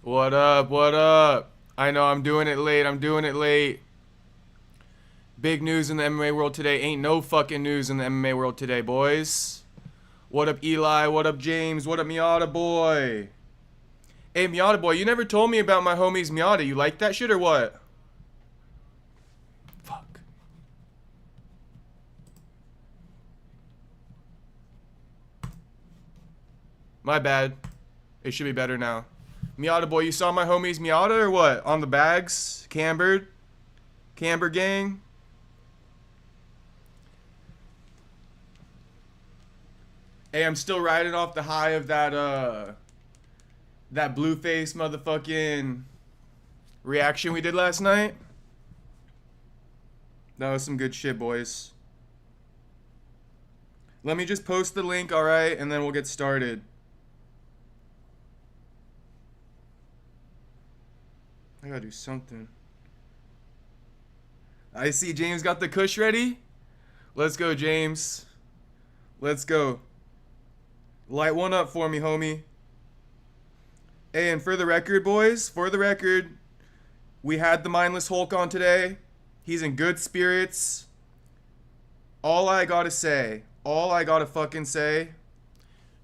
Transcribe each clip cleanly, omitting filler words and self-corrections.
What up? What up? I know I'm doing it late. I'm doing it late. Big news in the MMA world today. Ain't no fucking news in the MMA world today, boys. What up, Eli? What up, James? What up, Miata boy? Hey, Miata boy, you never told me about my homies Miata. You like that shit or what? Fuck. My bad. It should be better now. Miata boy, you saw my homies Miata or what? On the bags? Cambered? Camber gang? Hey, I'm still riding off the high of that blue face motherfucking reaction we did last night. That was some good shit, boys. Let me just post the link, alright, and then we'll get started. I gotta do something. I see James got the kush ready. Let's go, James. Let's go. Light one up for me, homie. Hey, and for the record, boys, for the record, we had the Mindless Hulk on today. He's in good spirits. All I gotta fucking say,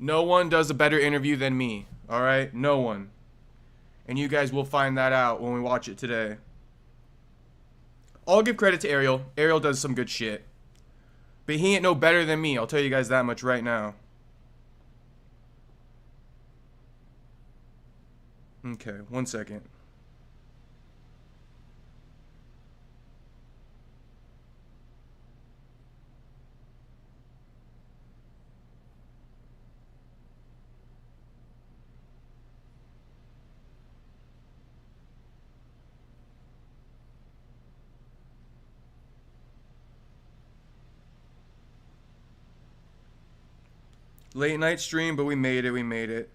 no one does a better interview than me, alright? No one. And you guys will find that out when we watch it today. I'll give credit to Ariel. Ariel does some good shit. But he ain't no better than me, I'll tell you guys that much right now. Okay, 1 second. Late night stream, but we made it.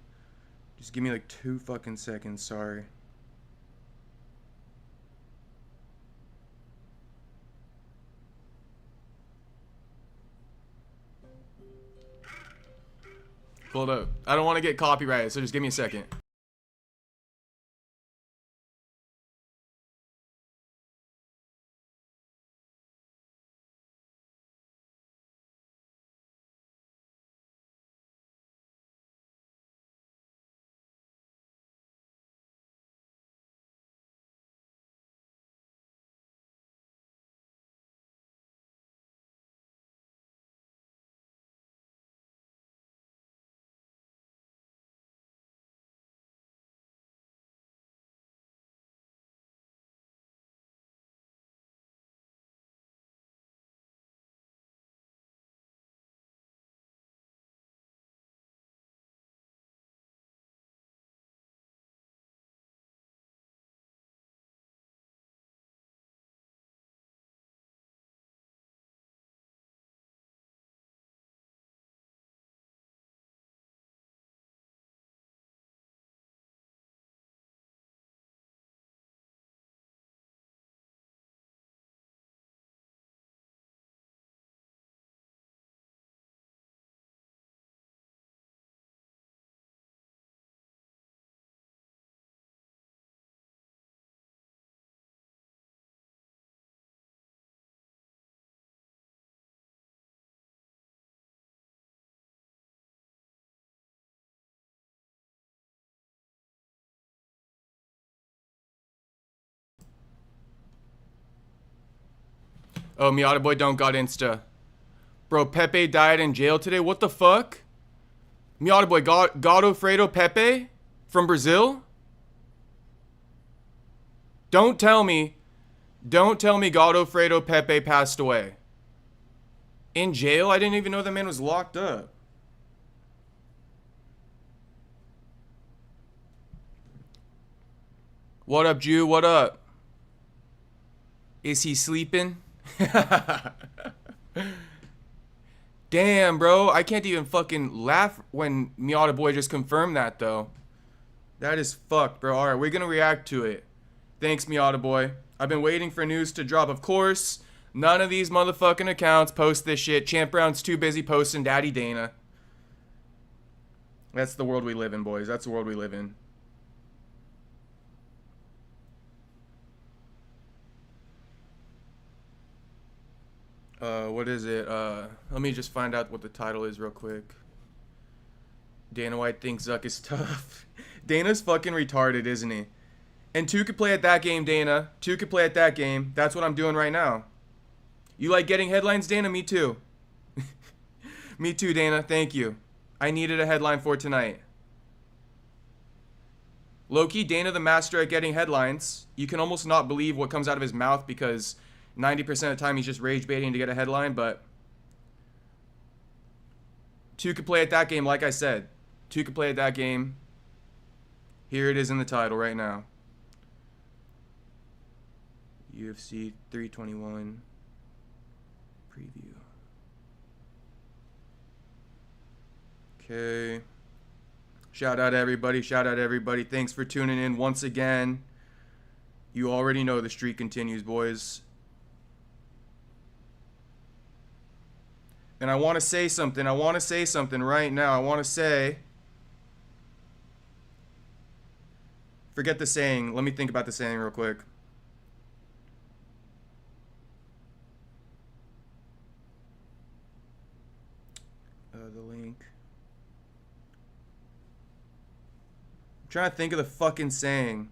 Just give me like 2 fucking seconds, sorry. Hold up. I don't want to get copyrighted, so just give me a second. Oh, Miata boy don't got Insta. Bro, Pepe died in jail today? What the fuck? Miata boy, Godofredo Pepe? From Brazil? Don't tell me Godofredo Pepe passed away. In jail? I didn't even know the man was locked up. What up, Jew? What up? Is he sleeping? Damn, bro. I can't even fucking laugh when Miata boy just confirmed that, though. That is fucked, bro. Alright, we're gonna react to it. Thanks, Miata boy. I've been waiting for news to drop. Of course, none of these motherfucking accounts post this shit. Champ Brown's too busy posting Daddy Dana. That's the world we live in, boys. That's the world we live in. What is it? Let me just find out what the title is real quick. Dana White thinks Zuck is tough. Dana's fucking retarded, isn't he? And 2 could play at that game, Dana. 2 could play at that game. That's what I'm doing right now. You like getting headlines, Dana? Me too. Me too, Dana. Thank you. I needed a headline for tonight. Low-key, Dana the master at getting headlines. You can almost not believe what comes out of his mouth because 90% of the time he's just rage baiting to get a headline, but 2 could play at that game, like I said. 2 could play at that game. Here it is in the title right now. UFC 321 preview. Okay. Shout out everybody. Shout out everybody. Thanks for tuning in once again. You already know the streak continues, boys. And I want to say something. I want to say something right now. I want to say... Forget the saying. Let me think about the saying real quick. The link. I'm trying to think of the fucking saying.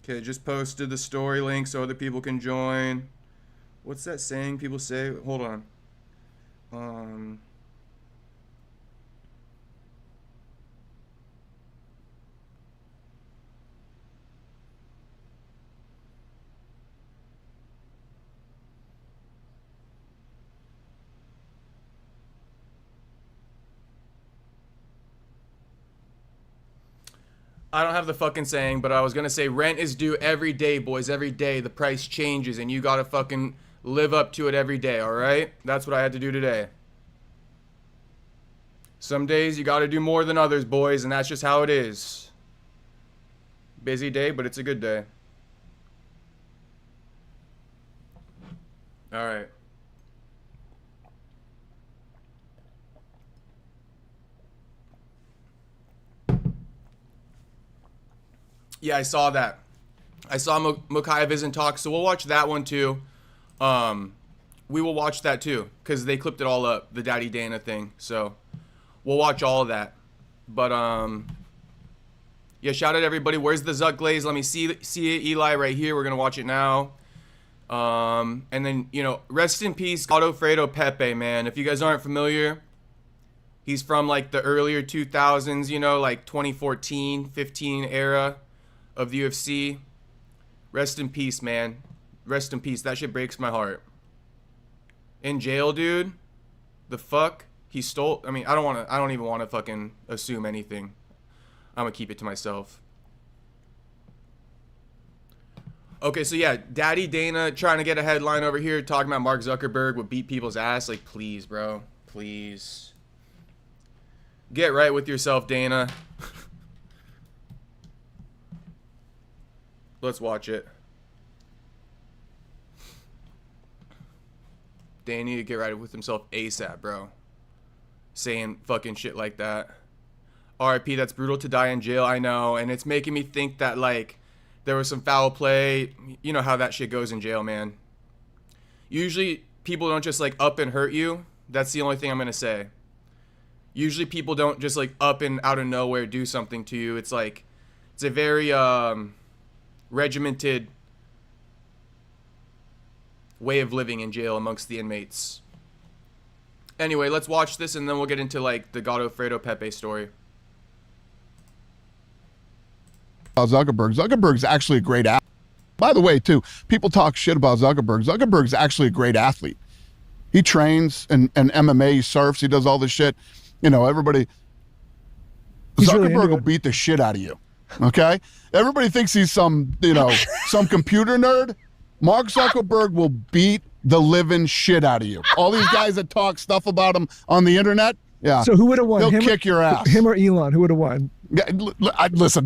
Okay, just posted the story link so other people can join. What's that saying people say? Hold on. I don't have the fucking saying, but I was gonna say rent is due every day, boys. Every day the price changes and you gotta fucking live up to it every day, alright? That's what I had to do today. Some days you gotta do more than others, boys, and that's just how it is. Busy day, but it's a good day. Alright. Yeah, I saw that. I saw Mokaev is in talks, so we'll watch that one too. We will watch that too, because they clipped it all up, the Daddy Dana thing. So we'll watch all of that. But yeah, shout out everybody. Where's the Zuck Glaze? Let me see it, Eli, right here. We're gonna watch it now. And then, you know, rest in peace, Godofredo Pepe, man. If you guys aren't familiar, he's from like the earlier 2000s, you know, like 2014, 15 era of the UFC. Rest in peace, man. Rest in peace. That shit breaks my heart. In jail, dude. The fuck? He stole... I mean, I don't even want to fucking assume anything. I'm gonna keep it to myself. Okay, so yeah, Daddy Dana trying to get a headline over here talking about Mark Zuckerberg would beat people's ass. Like, please, bro. Please. Get right with yourself, Dana. Let's watch it. Dana need to get right with himself ASAP, bro. Saying fucking shit like that. RIP, that's brutal to die in jail, I know. And it's making me think that, like, there was some foul play. You know how that shit goes in jail, man. Usually, people don't just, like, up and hurt you. That's the only thing I'm gonna say. Usually, people don't just, like, up and out of nowhere do something to you. It's, like, it's a very, regimented way of living in jail amongst the inmates. Anyway, let's watch this and then we'll get into like the Godofredo Pepe story. Zuckerberg's actually a great athlete. By the way, too, people talk shit about Zuckerberg. Zuckerberg's actually a great athlete. He trains and MMA, he surfs, he does all this shit. You know, everybody... Zuckerberg will beat the shit out of you. Okay? Everybody thinks he's some, you know, some computer nerd. Mark Zuckerberg will beat the living shit out of you. All these guys that talk stuff about him on the internet, yeah. So who would have won? He'll kick your ass. Him or Elon? Who would have won? Yeah, listen,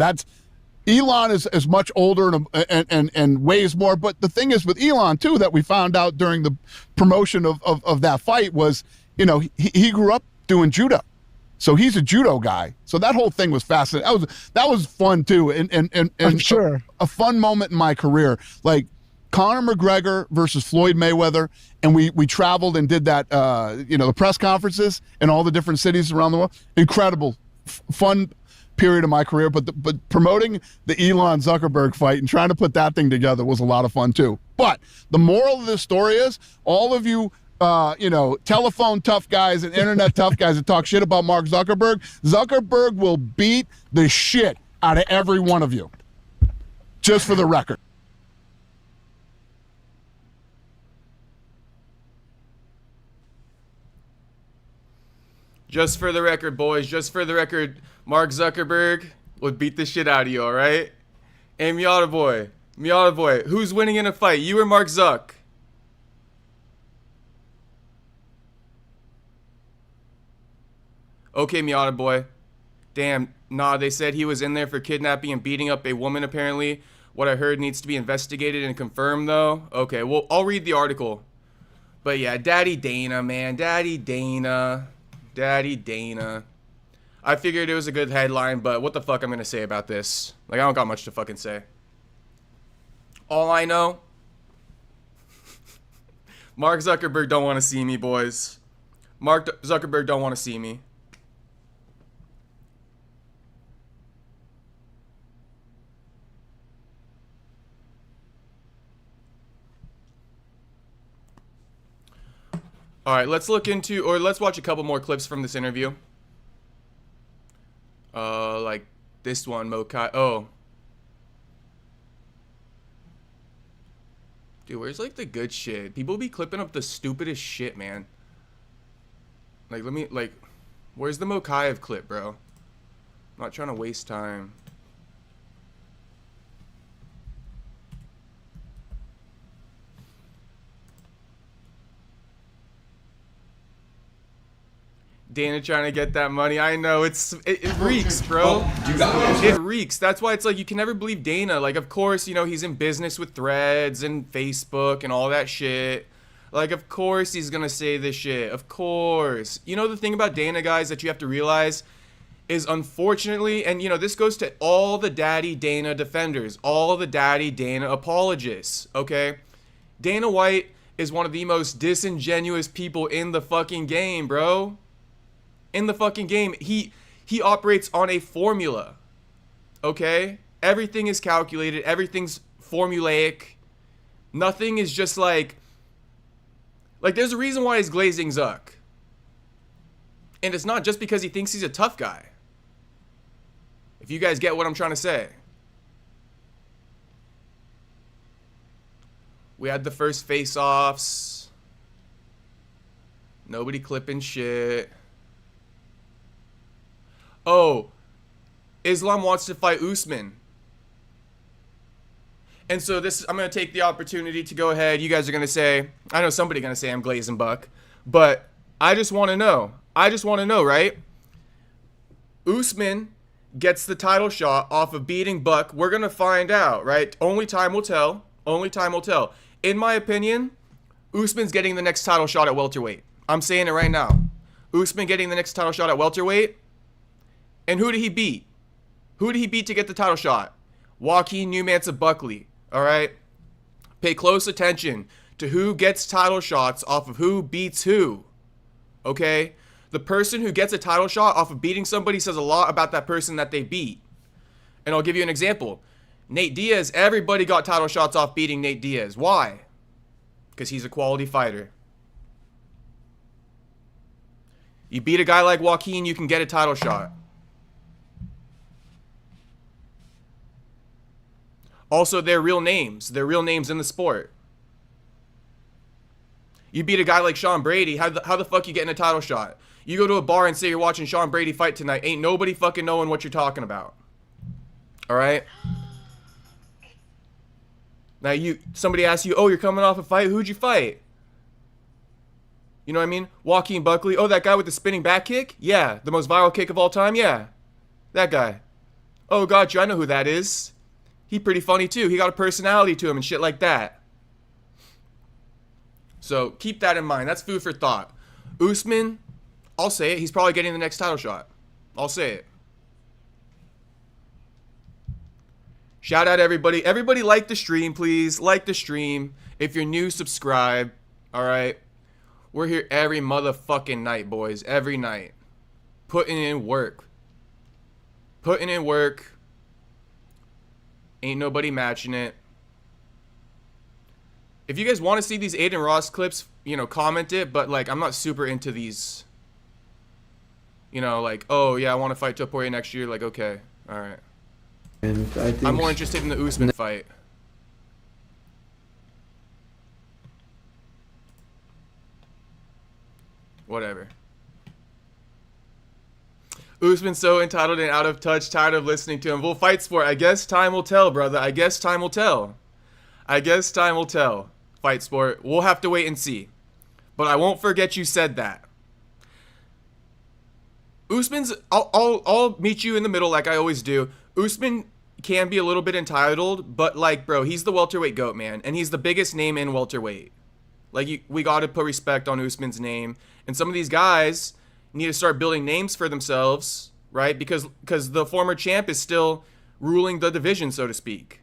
Elon is much older and weighs more. But the thing is with Elon too, that we found out during the promotion of that fight was, you know, he grew up doing judo. So he's a judo guy. So that whole thing was fascinating. That was fun too. And I'm sure. a fun moment in my career. Like Conor McGregor versus Floyd Mayweather. And we traveled and did that, you know, the press conferences in all the different cities around the world. Incredible, fun period of my career. But promoting the Elon Zuckerberg fight and trying to put that thing together was a lot of fun too. But the moral of this story is all of you, you know, telephone tough guys and internet tough guys that talk shit about Mark Zuckerberg, Zuckerberg will beat the shit out of every one of you. Just for the record. Just for the record, boys. Just for the record, Mark Zuckerberg would beat the shit out of you, all right? And Miata boy, who's winning in a fight, you or Mark Zuck? Okay, Miata boy. Damn, nah, they said he was in there for kidnapping and beating up a woman, apparently. What I heard needs to be investigated and confirmed, though. Okay, well, I'll read the article. But yeah, Daddy Dana, man. Daddy Dana. Daddy Dana. I figured it was a good headline, but what the fuck I'm gonna say about this? Like, I don't got much to fucking say. All I know, Mark Zuckerberg don't want to see me, boys. Mark Zuckerberg don't want to see me. All right, let's look into, or let's watch a couple more clips from this interview. Like this one, Mokai. Oh. Dude, where's like the good shit? People be clipping up the stupidest shit, man. Like, where's the Mokayev clip, bro? I'm not trying to waste time. Dana trying to get that money. I know, it reeks, bro. It reeks. That's why it's like you can never believe Dana. Like, of course, you know, he's in business with Threads and Facebook and all that shit. Like, of course he's gonna say this shit. Of course. You know, the thing about Dana, guys, that you have to realize is, unfortunately, and you know, this goes to all the Daddy Dana defenders, all the Daddy Dana apologists, okay? Dana White is one of the most disingenuous people in the fucking game, bro. In the fucking game. He operates on a formula, okay? Everything is calculated. Everything's formulaic. Nothing is just like there's a reason why he's glazing Zuck. And it's not just because he thinks he's a tough guy. If you guys get what I'm trying to say. We had the first face-offs. Nobody clipping shit. Oh, Islam wants to fight Usman. And so this, I'm going to take the opportunity to go ahead. You guys are going to say, I know somebody's going to say I'm glazing Buck, but I just want to know. Right? Usman gets the title shot off of beating Buck. We're going to find out, right? Only time will tell. In my opinion, Usman's getting the next title shot at welterweight. I'm saying it right now. Usman getting the next title shot at welterweight. And who did he beat? Who did he beat to get the title shot? Joaquin Newmanson Buckley. All right? Pay close attention to who gets title shots off of who beats who. Okay? The person who gets a title shot off of beating somebody says a lot about that person that they beat. And I'll give you an example. Nate Diaz, everybody got title shots off beating Nate Diaz. Why? Because he's a quality fighter. You beat a guy like Joaquin, you can get a title shot. Also, they're real names. They're real names in the sport. You beat a guy like Sean Brady, how the fuck you getting a title shot? You go to a bar and say you're watching Sean Brady fight tonight, ain't nobody fucking knowing what you're talking about. Alright? Now somebody asks you, oh, you're coming off a fight, who'd you fight? You know what I mean? Joaquin Buckley, oh, that guy with the spinning back kick? Yeah. The most viral kick of all time? Yeah. That guy. Oh, got you. I know who that is. He pretty funny too. He got a personality to him and shit like that. So keep that in mind. That's food for thought. Usman, I'll say it. He's probably getting the next title shot. I'll say it. Shout out everybody. Everybody like the stream, please. Like the stream. If you're new, subscribe. All right. We're here every motherfucking night, boys. Every night. Putting in work. Putting in work. Ain't nobody matching it. If you guys want to see these Aiden Ross clips, you know, comment it. But, like, I'm not super into these. You know, like, oh, yeah, I want to fight Topuria next year. Like, okay. All right. And I think I'm more interested in the Usman fight. Whatever. Usman's so entitled and out of touch, tired of listening to him. We'll fight sport. I guess time will tell, brother. I guess time will tell. I guess time will tell. Fight sport. We'll have to wait and see. But I won't forget you said that. Usman's, I'll meet you in the middle like I always do. Usman can be a little bit entitled, but like, bro, he's the welterweight GOAT, man. And he's the biggest name in welterweight. Like, we got to put respect on Usman's name. And some of these guys need to start building names for themselves, right? Because the former champ is still ruling the division, so to speak.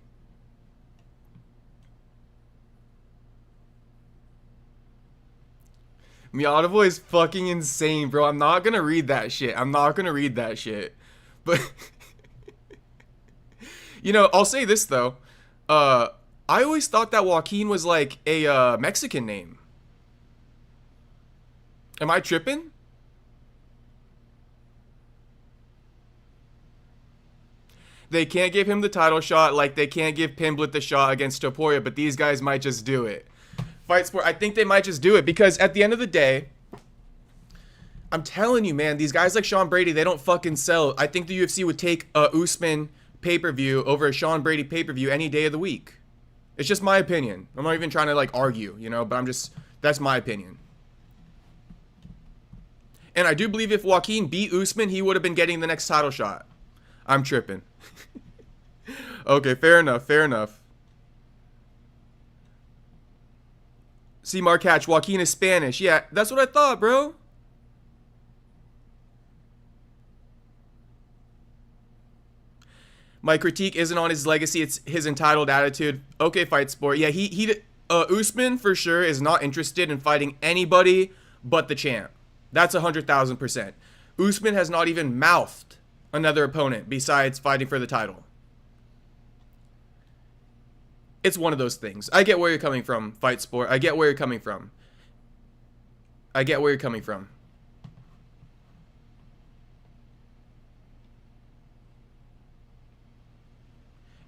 Miatovo is fucking insane, bro. I'm not gonna read that shit. I'm not gonna read that shit. But, you know, I'll say this, though. I always thought that Joaquin was like a Mexican name. Am I tripping? They can't give him the title shot like they can't give Pimblett the shot against Topuria, but these guys might just do it. Fight sport, I think they might just do it because at the end of the day, I'm telling you, man, these guys like Sean Brady, they don't fucking sell. I think the UFC would take a Usman pay-per-view over a Sean Brady pay-per-view any day of the week. It's just my opinion. I'm not even trying to like argue, you know, but that's my opinion. And I do believe if Joaquin beat Usman, he would have been getting the next title shot. I'm tripping. Okay, fair enough, fair enough. See, Mark Hatch, Joaquin is Spanish. Yeah, that's what I thought, bro. My critique isn't on his legacy, it's his entitled attitude. Okay, fight sport. Yeah, Usman for sure is not interested in fighting anybody but the champ. That's 100,000%. Usman has not even mouthed another opponent besides fighting for the title. It's one of those things. I get where you're coming from, fight sport. I get where you're coming from. I get where you're coming from.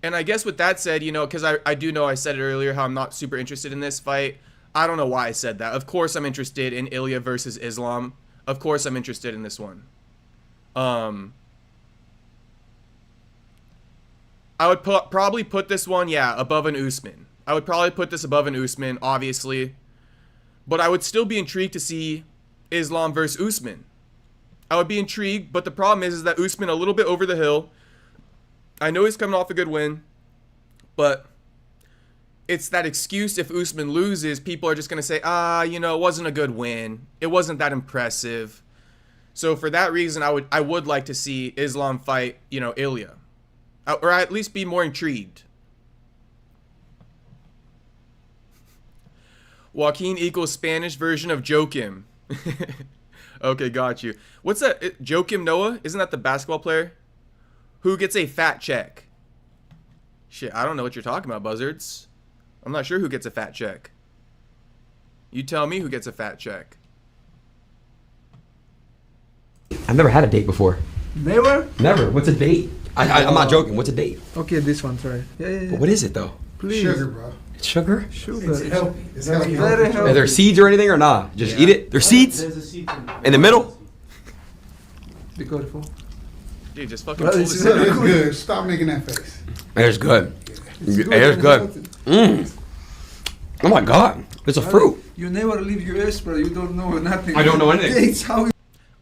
And I guess with that said, you know, because I do know I said it earlier how I'm not super interested in this fight. I don't know why I said that. Of course I'm interested in Ilya versus Islam. Of course I'm interested in this one. I would probably put this one, yeah, above an Usman. I would probably put this above an Usman, obviously. But I would still be intrigued to see Islam versus Usman. I would be intrigued, but the problem is that Usman a little bit over the hill. I know he's coming off a good win, but it's that excuse if Usman loses, people are just going to say, you know, it wasn't a good win. It wasn't that impressive. So for that reason, I would like to see Islam fight, you know, Ilya. Or at least be more intrigued. Joaquin equals Spanish version of Joakim. Okay, got you. What's that? Joakim Noah? Isn't that the basketball player? Who gets a fat check? Shit, I don't know what you're talking about, buzzards. I'm not sure who gets a fat check. You tell me who gets a fat check. I've never had a date before. Never? Never. What's a date? I'm not joking. What's a date? Okay, this one, sorry. Yeah. But what is it though? Please. Sugar, bro. It's sugar? Sugar. It's healthy. It's Very healthy. healthy. Are there seeds or anything or not? Just eat it? There's seeds? There's a seed In the middle? Be careful. Dude, just fucking Well, pull this this is- in. It's good. Stop making that face. It's good. It's It's good. Oh my god. It's a fruit. You never leave US, bro. You don't know nothing. I don't know anything. It's how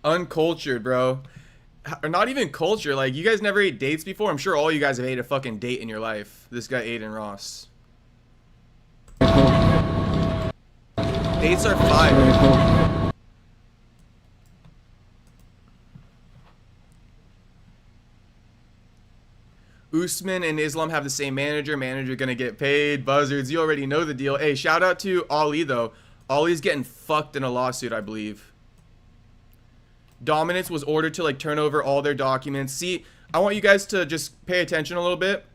Uncultured, bro. or not even culture. Like, you guys never ate dates before? I'm sure all you guys have ate a fucking date in your life. This guy, Aiden Ross. Dates are fire. Usman and Islam have the same manager. Manager gonna get paid. Buzzards, you already know the deal. Hey, shout out to Ali, though. Ali's getting fucked in a lawsuit, I believe. Dominance was ordered to, like, turn over all their documents. See, I want you guys to just pay attention a little bit.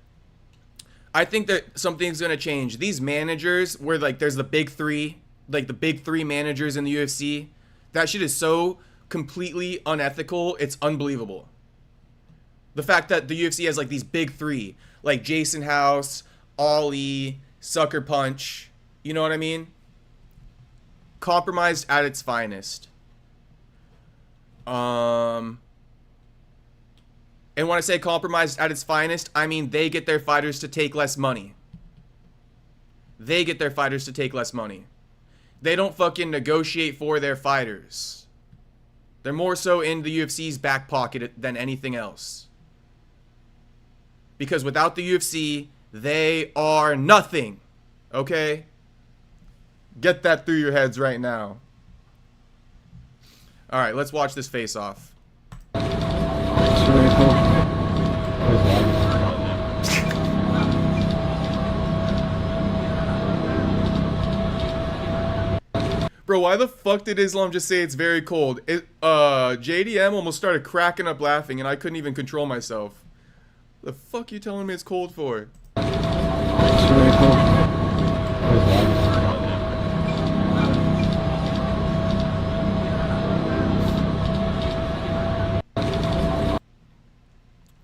I think that something's gonna change. These managers, where, like, there's the big three, like, the big three managers in the UFC. That shit is so completely unethical. It's unbelievable. The fact that the UFC has, like, these big three, like Jason House, Ali, Sucker Punch, you know what I mean? Compromised at its finest. And when I say compromised at its finest, I mean they get their fighters to take less money. They get their fighters to take less money. They don't fucking negotiate for their fighters. They're more so in the UFC's back pocket than anything else. Because without the UFC, they are nothing. Okay? Get that through your heads right now. Alright, let's watch this face-off. Bro, why the fuck did Islam just say it's very cold? JDM almost started cracking up laughing and I couldn't even control myself. The fuck you telling me it's cold for?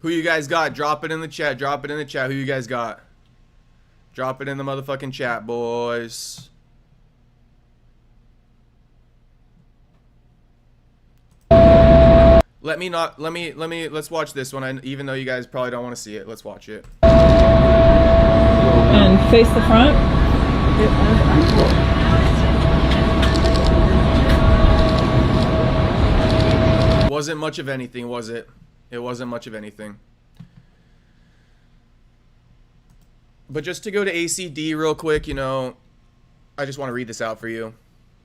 Who you guys got? Drop it in the chat. Drop it in the chat. Who you guys got? Drop it in the motherfucking chat, boys. Let's watch this one. Even though you guys probably don't want to see it, let's watch it. And face the front. Wasn't much of anything, was it? It wasn't much of anything. But just to go to ACD real quick, you know, I just want to read this out for you.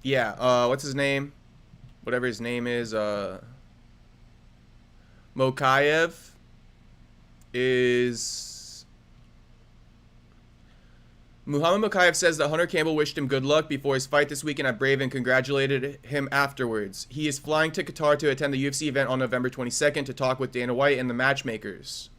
Yeah, what's his name? Whatever his name is, Mokaev is... Muhammad Mokaev says that Hunter Campbell wished him good luck before his fight this weekend at Brave and congratulated him afterwards. He is flying to Qatar to attend the UFC event on November 22nd to talk with Dana White and the matchmakers.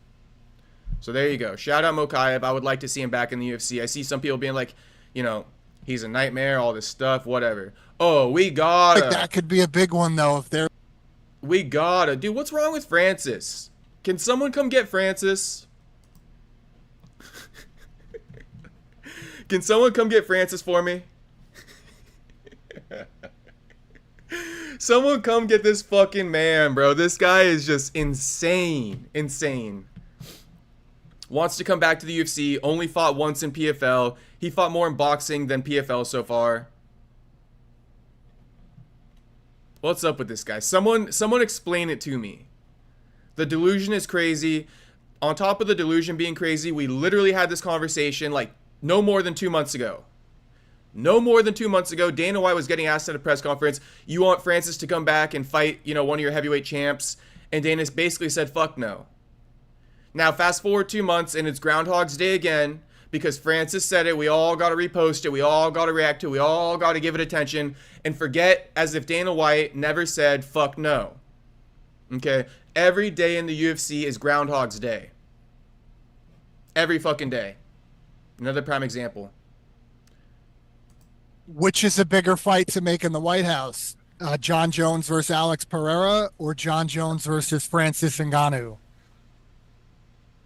So there you go. Shout out Mokaev. I would like to see him back in the UFC. I see some people being like, you know, he's a nightmare, all this stuff, whatever. Oh, we gotta... Like that could be a big one, though, if they're... We gotta. Dude, what's wrong with Francis? Can someone come get Francis? Can someone come get Francis for me? Someone come get this fucking man, bro. This guy is just insane. Insane. Wants to come back to the UFC. Only fought once in PFL. He fought more in boxing than PFL so far. What's up with this guy? Someone explain it to me. The delusion is crazy. On top of the delusion being crazy, we literally had this conversation like no more than 2 months ago. No more than 2 months ago, Dana White was getting asked at a press conference, you want Francis to come back and fight, you know, one of your heavyweight champs? And Dana basically said, fuck no. Now, fast forward 2 months, and it's Groundhog's Day again, because Francis said it, we all got to repost it, we all got to react to it, we all got to give it attention, and forget as if Dana White never said, fuck no. Okay? Every day in the UFC is Groundhog's Day. Every fucking day. Another prime example. Which is a bigger fight to make in the White House? John Jones versus Alex Pereira or John Jones versus Francis Ngannou?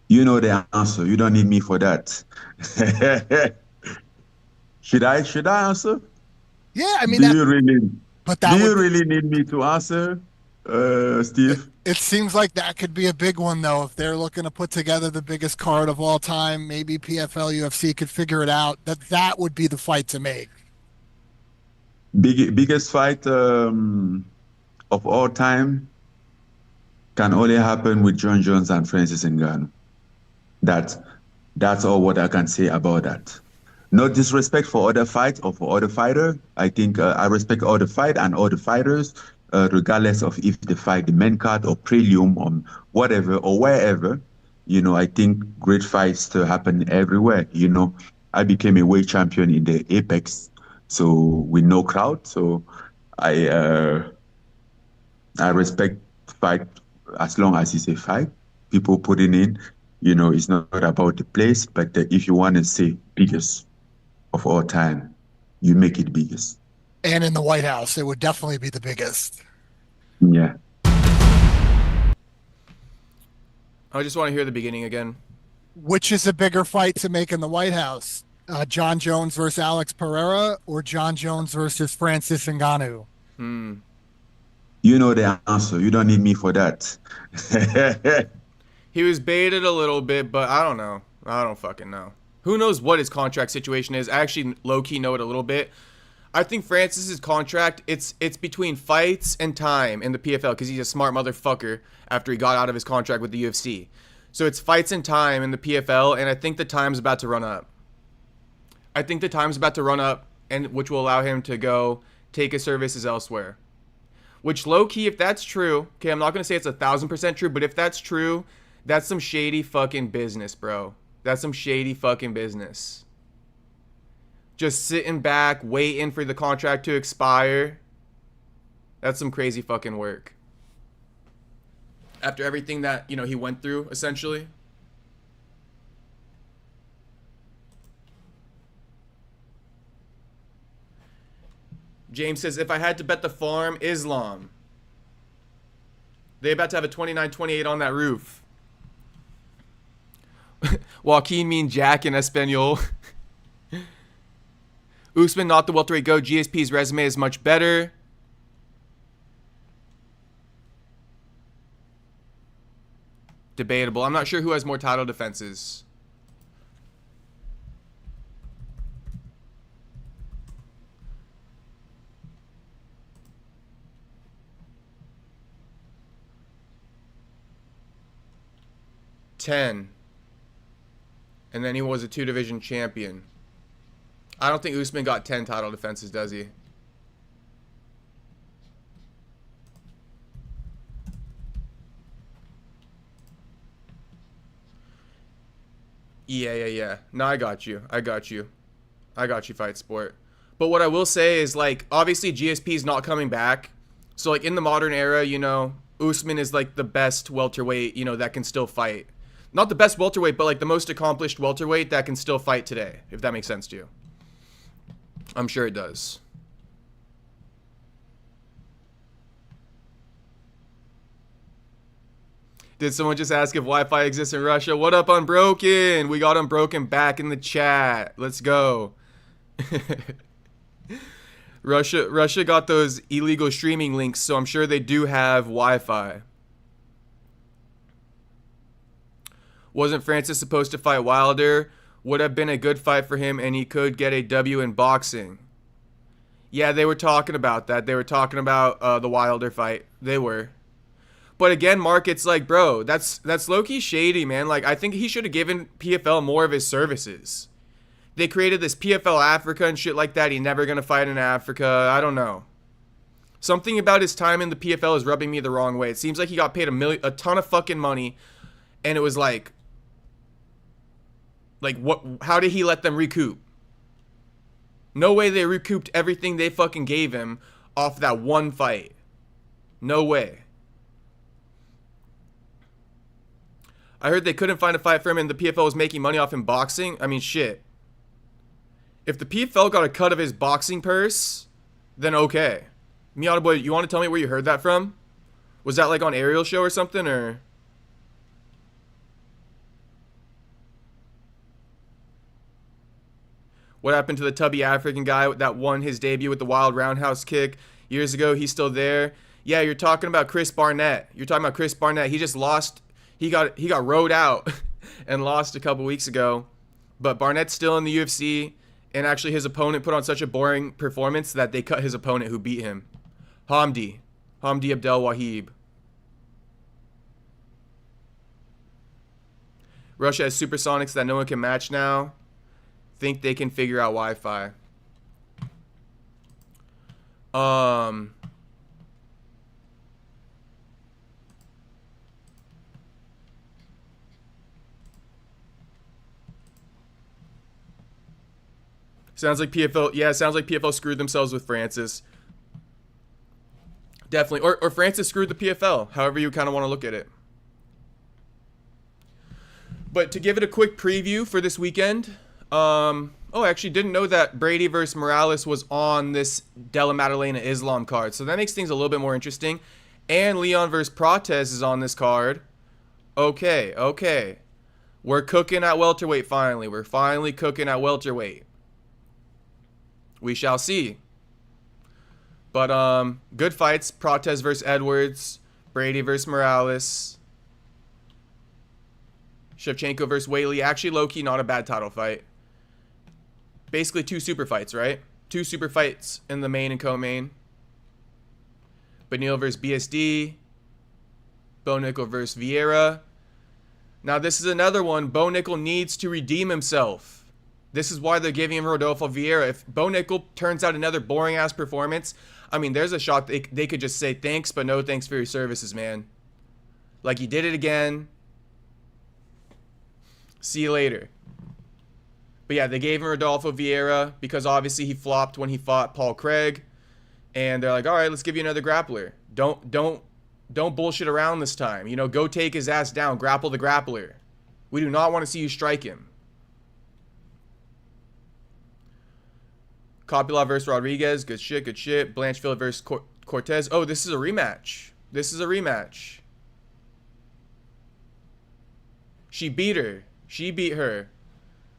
You know the answer. You don't need me for that. Should I answer? Yeah, I mean, do you really need me to answer, Steve? It seems like that could be a big one, though. If they're looking to put together the biggest card of all time, maybe PFL UFC could figure it out. That would be the fight to make. Biggest fight of all time. can only happen with John Jones and Francis Ngannou. That's all what I can say about that. No disrespect for other fights or for other fighters. I think I respect all the fight and all the fighters, regardless of if they fight the main card or prelim or whatever or wherever. I think great fights still happen everywhere. I became a weight champion in the Apex, so with no crowd. So I respect fight as long as it's a fight. People putting in, it's not about the place, but if you want to say biggest of all time, you make it biggest. And in the White House, it would definitely be the biggest. Yeah. I just want to hear the beginning again. Which is a bigger fight to make in the White House? John Jones versus Alex Pereira or John Jones versus Francis Ngannou? You know the answer. You don't need me for that. He was baited a little bit, but I don't know. I don't fucking know. Who knows what his contract situation is? I actually low-key know it a little bit. I think Francis's contract, it's between fights and time in the PFL because he's a smart motherfucker after he got out of his contract with the UFC. So it's fights and time in the PFL, and I think the time's about to run up. And which will allow him to go take his services elsewhere. Which low-key, if that's true, okay, I'm not going to say it's 1,000% true, but if that's true, that's some shady fucking business, bro. That's some shady fucking business. Just sitting back, waiting for the contract to expire. That's some crazy fucking work. After everything that, he went through, essentially. James says, if I had to bet the farm, Islam. They about to have a 29-28 on that roof. Joaquin mean Jack in Espanol. Usman not the welterweight GOAT. GSP's resume is much better. Debatable. I'm not sure who has more title defenses. And then he was a 2-division champion. I don't think Usman got 10 title defenses, does he? Yeah. No, I got you, Fight Sport. But what I will say is, obviously GSP is not coming back. So, in the modern era, Usman is, the best welterweight, that can still fight. Not the best welterweight, but the most accomplished welterweight that can still fight today, if that makes sense to you. I'm sure it does. Did someone just ask if Wi-Fi exists in Russia? What up, Unbroken? We got Unbroken back in the chat. Let's go. Russia got those illegal streaming links, so I'm sure they do have Wi-Fi. Wasn't Francis supposed to fight Wilder? Would have been a good fight for him, and he could get a W in boxing. Yeah, they were talking about that. They were talking about the Wilder fight. They were. But again, Mark, it's bro, that's low-key shady, man. I think he should have given PFL more of his services. They created this PFL Africa and shit like that. He's never going to fight in Africa. I don't know. Something about his time in the PFL is rubbing me the wrong way. It seems like he got paid a ton of fucking money, and it was what? How did he let them recoup? No way they recouped everything they fucking gave him off that one fight. No way. I heard they couldn't find a fight for him and the PFL was making money off him boxing. I mean, shit. If the PFL got a cut of his boxing purse, then okay. Miata boy, you want to tell me where you heard that from? Was that on Ariel's show or something, or? What happened to the tubby African guy that won his debut with the wild roundhouse kick years ago? He's still there. Yeah, you're talking about Chris Barnett. He just lost. He got rode out and lost a couple weeks ago. But Barnett's still in the UFC. And actually his opponent put on such a boring performance that they cut his opponent who beat him. Hamdi Abdel Wahib. Russia has supersonics that no one can match now. Think they can figure out Wi-Fi. Sounds like PFL. Yeah, it sounds like PFL screwed themselves with Francis. Definitely. Or Francis screwed the PFL. However you kind of want to look at it. But to give it a quick preview for this weekend. Oh, I actually didn't know that Brady versus Morales was on this Della Maddalena Islam card. So that makes things a little bit more interesting. And Leon versus Prates is on this card. Okay, okay. We're cooking at welterweight finally. We're finally cooking at welterweight. We shall see. But good fights. Prates versus Edwards. Brady versus Morales. Shevchenko versus Whaley. Actually, low-key, not a bad title fight. Basically 2 super fights, right? 2 super fights in the main and co-main. Benil versus BSD. Bo Nickel versus Vieira. Now, this is another one. Bo Nickel needs to redeem himself. This is why they're giving him Rodolfo Vieira. If Bo Nickel turns out another boring-ass performance, I mean, there's a shot they could just say thanks, but no thanks for your services, man. Like, you did it again. See you later. But yeah, they gave him Rodolfo Vieira because obviously he flopped when he fought Paul Craig. And they're like, all right, let's give you another grappler. Don't bullshit around this time. You know, go take his ass down. Grapple the grappler. We do not want to see you strike him. Coppola versus Rodriguez. Good shit, good shit. Blanchfield versus Cortez. Oh, this is a rematch. This is a rematch. She beat her. She beat her.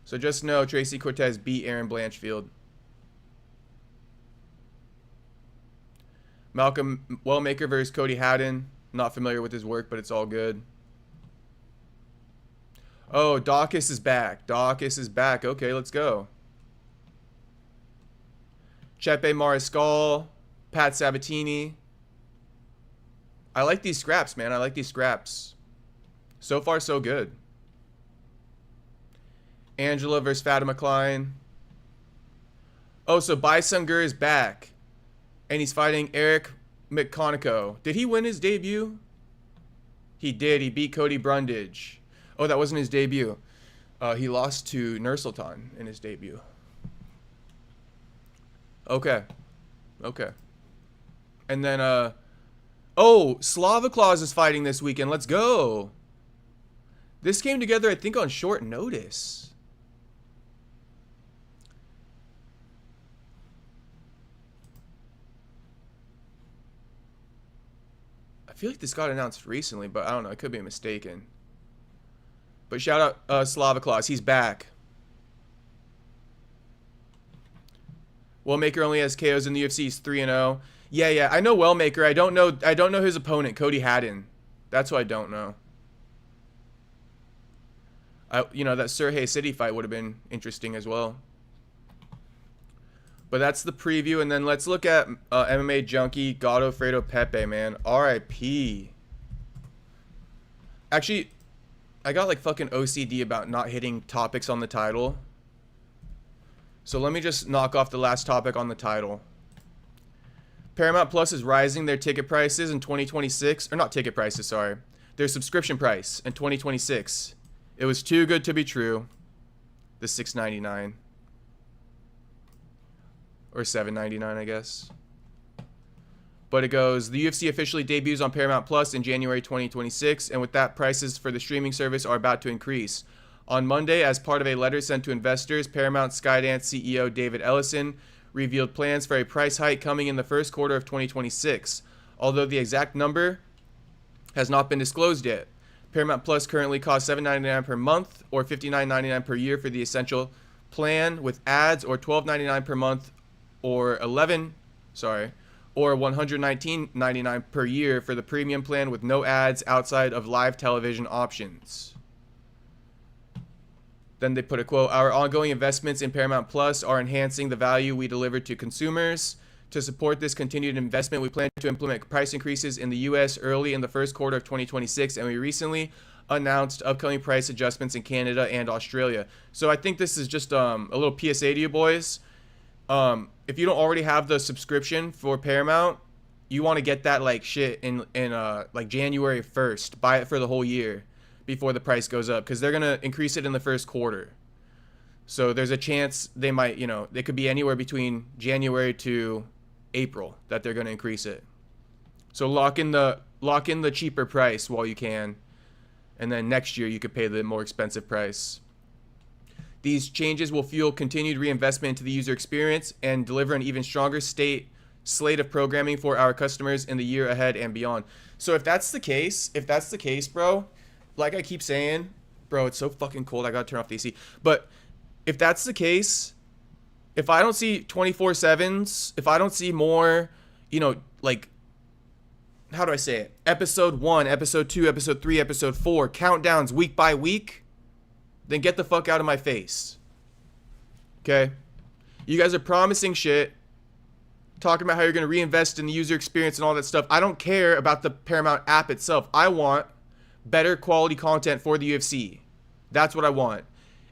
So just know Tracy Cortez beat Aaron Blanchfield. Malcolm Wellmaker versus Cody Haddon. Not familiar with his work, but it's all good. Oh, Dawkins is back. Dawkins is back. Okay, let's go. Chepe Mariscal. Pat Sabatini. I like these scraps, man. I like these scraps. So far, so good. Angela versus Fatima Klein. Oh, so Baisungur is back. And he's fighting Eric McConico. Did he win his debut? He did. He beat Cody Brundage. Oh, that wasn't his debut. He lost to Nursultan in his debut. Okay. Okay. And then, oh, Slavaclaus is fighting this weekend. Let's go. This came together, I think, on short notice. I feel like this got announced recently, but I don't know. I could be mistaken. But shout out Slavaclaus. He's back. Wellmaker only has KOs in the UFC. He's 3-0. Yeah. I know Wellmaker. I don't know his opponent, Cody Haddon. That's who I don't know. You know, that Sergey City fight would have been interesting as well. But that's the preview, and then let's look at MMA Junkie Godofredo Pepe, man. R.I.P. Actually, I got like fucking OCD about not hitting topics on the title. So let me just knock off the last topic on the title. Paramount Plus is rising their ticket prices in 2026. Or not ticket prices, sorry. Their subscription price in 2026. It was too good to be true. The $6.99. Or $7.99, I guess. But it goes, the UFC officially debuts on Paramount Plus in January 2026, and with that, prices for the streaming service are about to increase. On Monday, as part of a letter sent to investors, Paramount Skydance CEO David Ellison revealed plans for a price hike coming in the first quarter of 2026, although the exact number has not been disclosed yet. Paramount Plus currently costs $7.99 per month or $59.99 per year for the essential plan with ads, or $12.99 per month or $119.99 per year for the premium plan with no ads outside of live television options. Then they put a quote, our ongoing investments in Paramount Plus are enhancing the value we deliver to consumers. To support this continued investment, we plan to implement price increases in the U.S. early in the first quarter of 2026, and we recently announced upcoming price adjustments in Canada and Australia. So I think this is just a little PSA to you boys. If you don't already have the subscription for Paramount, you want to get that like shit in like January 1st. Buy it for the whole year before the price goes up, because they're gonna increase it in the first quarter. So there's a chance they might, you know, it could be anywhere between January to April that they're gonna increase it. So lock in the cheaper price while you can, and then next year you could pay the more expensive price. These changes will fuel continued reinvestment into the user experience and deliver an even stronger slate of programming for our customers in the year ahead and beyond. So if that's the case, bro, like I keep saying, bro, it's so fucking cold, I gotta turn off the AC. But if that's the case, if I don't see 24/7s, if I don't see more, you know, like, how do I say it? Episode 1, episode 2, episode 3, episode 4, countdowns week by week, then get the fuck out of my face. Okay? You guys are promising shit, talking about how you're going to reinvest in the user experience and all that stuff. I don't care about the Paramount app itself. I want better quality content for the UFC. That's what I want.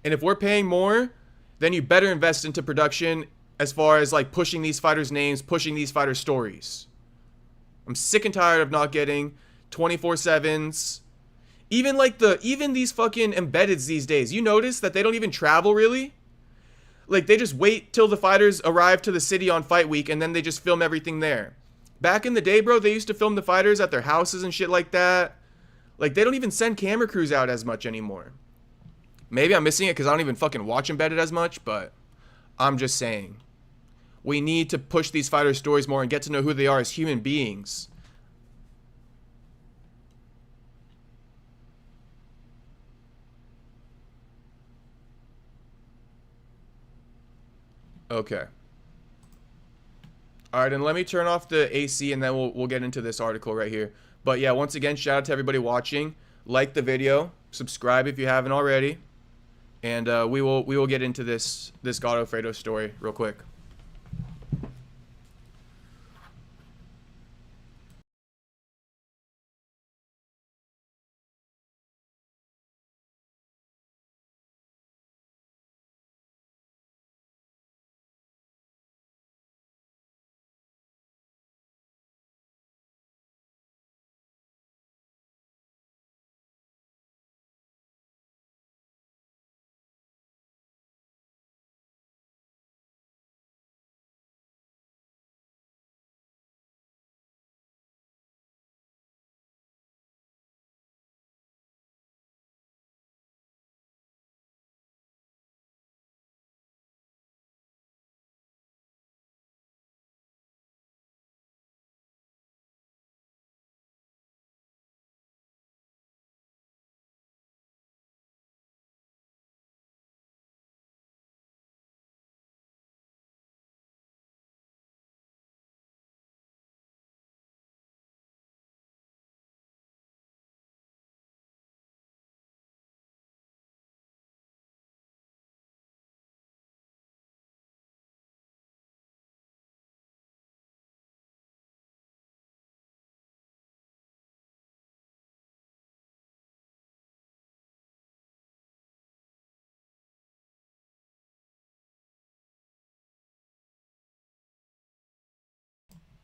And if we're paying more, then you better invest into production as far as like pushing these fighters' names, pushing these fighters' stories. I'm sick and tired of not getting 24/7s. Even these fucking embeds these days. You notice that they don't even travel really? Like, they just wait till the fighters arrive to the city on fight week and then they just film everything there. Back in the day, bro, they used to film the fighters at their houses and shit like that. Like, they don't even send camera crews out as much anymore. Maybe I'm missing it because I don't even fucking watch embedded as much, but I'm just saying. We need to push these fighters' stories more and get to know who they are as human beings. Okay. All right, and let me turn off the AC and then we'll get into this article right here. But yeah, once again, shout out to everybody watching. Like the video, subscribe if you haven't already, and we will get into this Godofredo story real quick.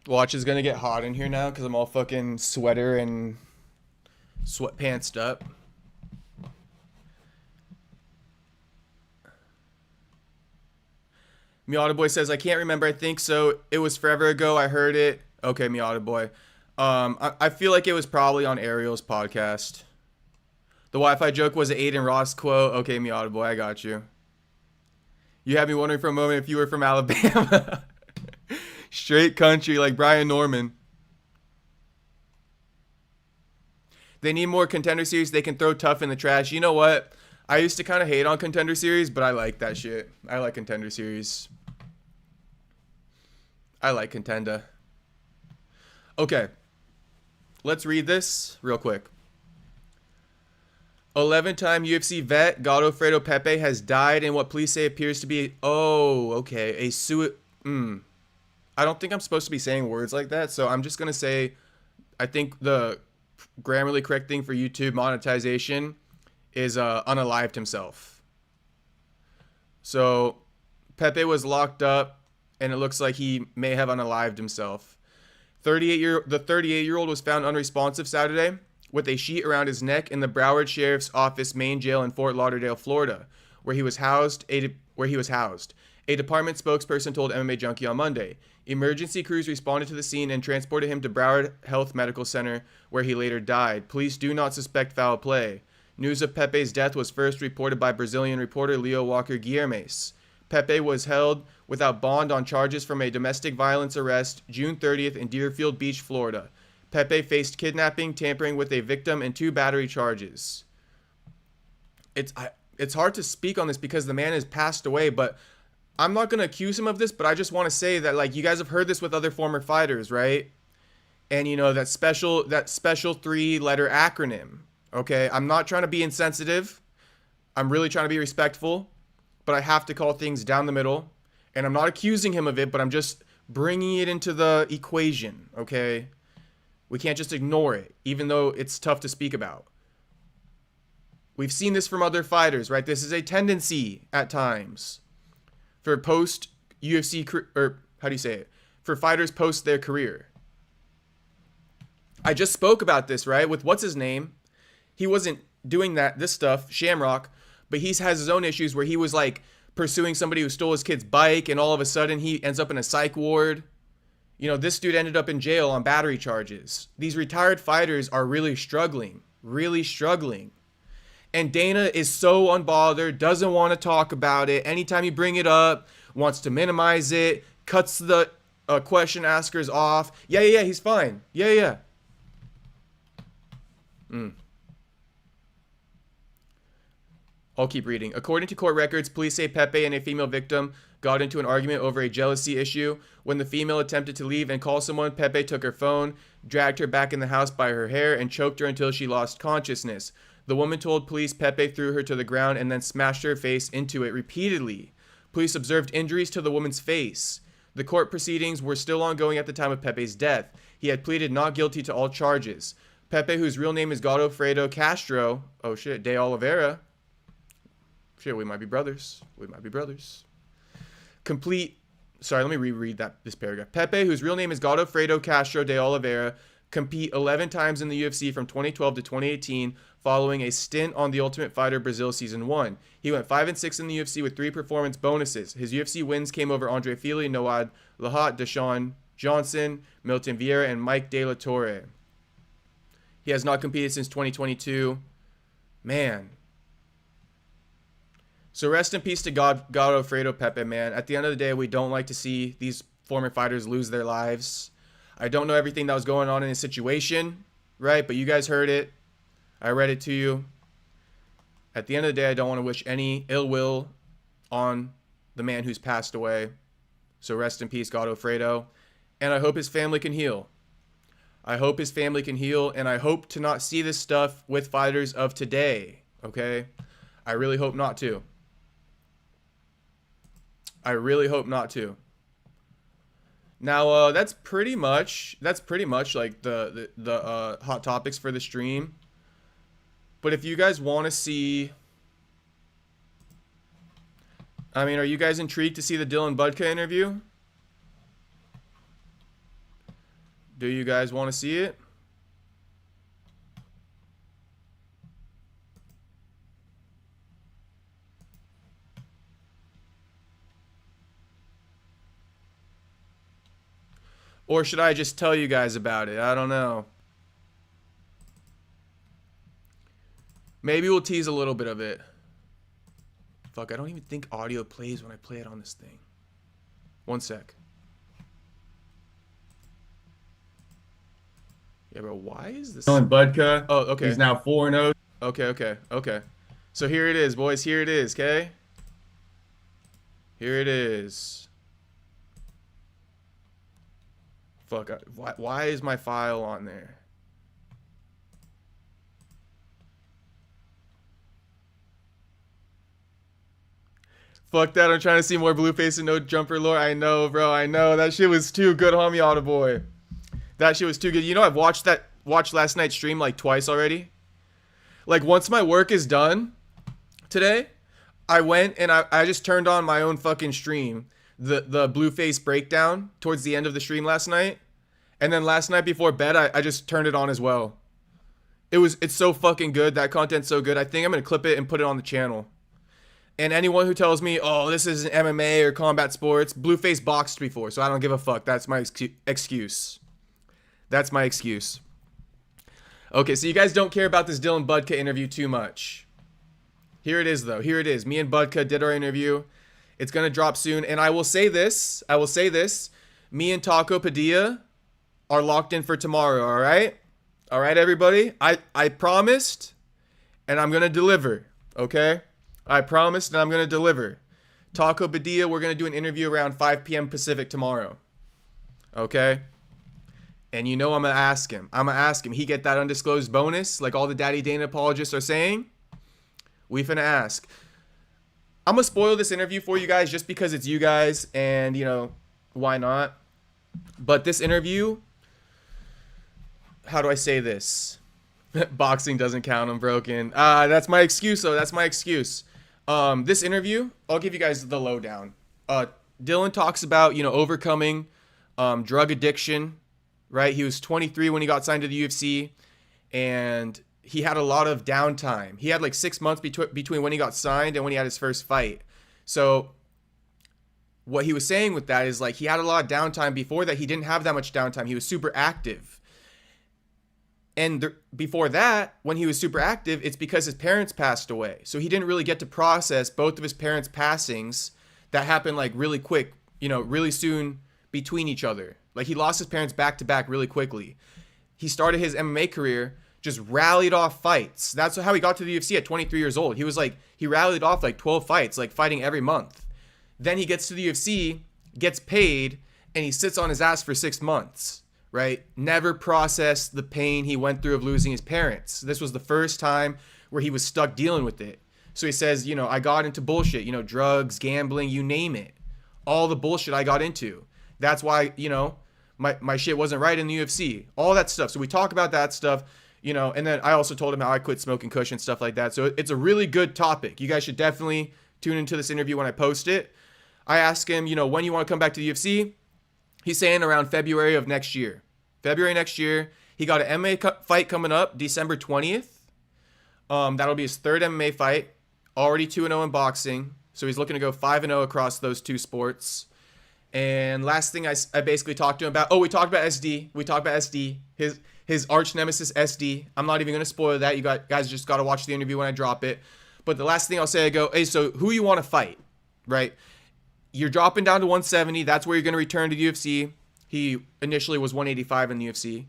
Watch is gonna get hot in here now because I'm all fucking sweater and sweatpantsed up. Miata Boy says, I can't remember. I think so. It was forever ago. I heard it. Okay, Miata Boy. I feel like it was probably on Ariel's podcast. The Wi-Fi joke was an Aiden Ross quote. Okay, Miata Boy, I got you. You had me wondering for a moment if you were from Alabama. Straight country like Brian Norman. They need more Contender Series. They can throw Tough in the trash. You know what? I used to kind of hate on Contender Series, but I like that shit. I like Contender Series. I like Contender. Okay. Let's read this real quick. 11-time UFC vet Godofredo Pepe has died in what police say appears to be... Oh, okay. A I don't think I'm supposed to be saying words like that, so I'm just going to say... I think the grammarly correct thing for YouTube monetization is unalived himself. So Pepe was locked up, and it looks like he may have unalived himself. The 38-year-old was found unresponsive Saturday with a sheet around his neck in the Broward Sheriff's Office main jail in Fort Lauderdale, Florida, where he was housed. A department spokesperson told MMA Junkie on Monday. Emergency crews responded to the scene and transported him to Broward Health Medical Center, where he later died. Police do not suspect foul play. News of Pepe's death was first reported by Brazilian reporter Leo Walker Guilhermes. Pepe was held without bond on charges from a domestic violence arrest June 30th in Deerfield Beach, Florida. Pepe faced kidnapping, tampering with a victim, and 2 battery charges. It's hard to speak on this because the man has passed away, but I'm not going to accuse him of this, but I just want to say that, like, you guys have heard this with other former fighters, right? And, you know, that special 3-letter acronym, okay? I'm not trying to be insensitive. I'm really trying to be respectful, but I have to call things down the middle. And I'm not accusing him of it, but I'm just bringing it into the equation, okay? We can't just ignore it, even though it's tough to speak about. We've seen this from other fighters, right? This is a tendency at times for post UFC, or how do you say it? For fighters post their career. I just spoke about this, right? With what's his name? He wasn't doing this stuff, Shamrock, but he has his own issues where he was like pursuing somebody who stole his kid's bike, and all of a sudden he ends up in a psych ward. You know, this dude ended up in jail on battery charges. These retired fighters are really struggling. And Dana is so unbothered, doesn't want to talk about it. Anytime you bring it up, wants to minimize it, cuts the question askers off. Yeah, he's fine. Yeah. I'll keep reading. According to court records, police say Pepe and a female victim got into an argument over a jealousy issue. When the female attempted to leave and call someone, Pepe took her phone, dragged her back in the house by her hair, and choked her until she lost consciousness. The woman told police Pepe threw her to the ground and then smashed her face into it repeatedly. Police observed injuries to the woman's face. The court proceedings were still ongoing at the time of Pepe's death. He had pleaded not guilty to all charges. Pepe, whose real name is Godofredo Castro, de Oliveira. Shit, we might be brothers. Let me reread this paragraph. Pepe, whose real name is Godofredo Castro de Oliveira, compete 11 times in the UFC from 2012 to 2018, following a stint on The Ultimate Fighter Brazil Season 1. He went 5-6 in the UFC with 3 performance bonuses. His UFC wins came over Andre Fili, Noad Lahat, Deshaun Johnson, Milton Vieira, and Mike De La Torre. He has not competed since 2022. Man. So rest in peace to Godofredo Pepe, man. At the end of the day, we don't like to see these former fighters lose their lives. I don't know everything that was going on in his situation, right? But you guys heard it. I read it to you. At the end of the day, I don't want to wish any ill will on the man who's passed away. So rest in peace, Godofredo. And I hope his family can heal. And I hope to not see this stuff with fighters of today, okay? I really hope not to. Now, that's pretty much like the hot topics for the stream. But if you guys want to see, I mean, are you guys intrigued to see the Dylan Budka interview? Do you guys want to see it? Or should I just tell you guys about it? I don't know. Maybe we'll tease a little bit of it. Fuck, I don't even think audio plays when I play it on this thing. One sec. Yeah, bro, why is this? Dylan Budka. Oh, okay. He's now 4-0. Okay. So here it is, boys. Here it is, okay? Here it is. Fuck, why is my file on there? Fuck that, I'm trying to see more Blueface and No Jumper lore. I know, bro, I know. That shit was too good, homie, Attaboy. That shit was too good. You know, I've watched that watched last night's stream like twice already. Like once my work is done today, I went and I just turned on my own fucking stream, the Blueface breakdown towards the end of the stream last night. And then last night before bed, I just turned it on as well. It's so fucking good. That content's so good. I think I'm going to clip it and put it on the channel. And anyone who tells me, oh, this is an MMA or combat sports, Blueface boxed before, so I don't give a fuck. That's my excuse. That's my excuse. Okay, so you guys don't care about this Dylan Budka interview too much. Here it is, though. Here it is. Me and Budka did our interview. It's going to drop soon. And I will say this. Me and Taco Padilla are locked in for tomorrow, all right? All right, everybody? I promised, and I'm going to deliver, okay? I promised, and I'm going to deliver. Taco Padilla, we're going to do an interview around 5 p.m. Pacific tomorrow, okay? And you know I'm going to ask him. He get that undisclosed bonus like all the Daddy Dana apologists are saying? We finna ask. I'm going to spoil this interview for you guys just because it's you guys and, you know, why not? But this interview, how do I say this? Boxing doesn't count, I'm broken. That's my excuse, though. That's my excuse. This interview, I'll give you guys the lowdown. Dylan talks about, you know, overcoming drug addiction, right? He was 23 when he got signed to the UFC, and he had a lot of downtime. He had like 6 months between when he got signed and when he had his first fight. So what he was saying with that is like he had a lot of downtime. Before that, he didn't have that much downtime. He was super active. And before that, when he was super active, it's because his parents passed away. So he didn't really get to process both of his parents' passings that happened like really quick, you know, really soon between each other. Like he lost his parents back to back really quickly. He started his MMA career, just rallied off fights. That's how he got to the UFC at 23 years old. He rallied off like 12 fights, like fighting every month. Then he gets to the UFC, gets paid, and he sits on his ass for 6 months. Right? Never processed the pain he went through of losing his parents. This was the first time where he was stuck dealing with it. So he says, you know, I got into bullshit, you know, drugs, gambling, you name it. All the bullshit I got into. That's why, you know, my shit wasn't right in the UFC. All that stuff. So we talk about that stuff, you know, and then I also told him how I quit smoking kush and stuff like that. So it's a really good topic. You guys should definitely tune into this interview when I post it. I asked him, you know, when you want to come back to the UFC? He's saying around February of next year. February next year. He got an MMA fight coming up December 20th. That'll be his third MMA fight. Already 2-0 in boxing. So he's looking to go 5-0 across those two sports. And last thing I basically talked to him about. Oh, we talked about SD. His arch nemesis SD. I'm not even going to spoil that. You guys just got to watch the interview when I drop it. But the last thing I'll say, I go, hey, so who you want to fight? Right? You're dropping down to 170. That's where you're going to return to the UFC. He initially was 185 in the UFC.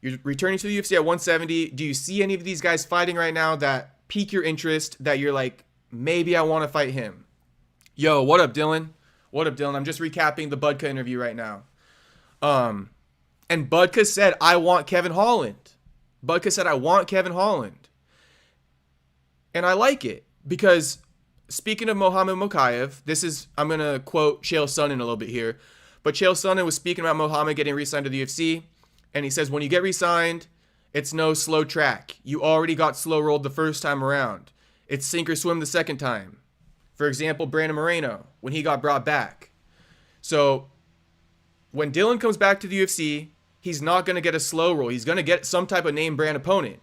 You're returning to the UFC at 170. Do you see any of these guys fighting right now that pique your interest, that you're like, maybe I want to fight him? Yo, what up, Dylan? What up, Dylan? I'm just recapping the Budka interview right now. And Budka said, I want Kevin Holland. Budka said, I want Kevin Holland. And I like it because speaking of Mohamed Mokaev, I'm going to quote Chael Sonnen a little bit here. But Chael Sonnen was speaking about Mohamed getting re-signed to the UFC. And he says, when you get re-signed, it's no slow track. You already got slow rolled the first time around. It's sink or swim the second time. For example, Brandon Moreno, when he got brought back. So when Dylan comes back to the UFC, he's not going to get a slow roll. He's going to get some type of name brand opponent.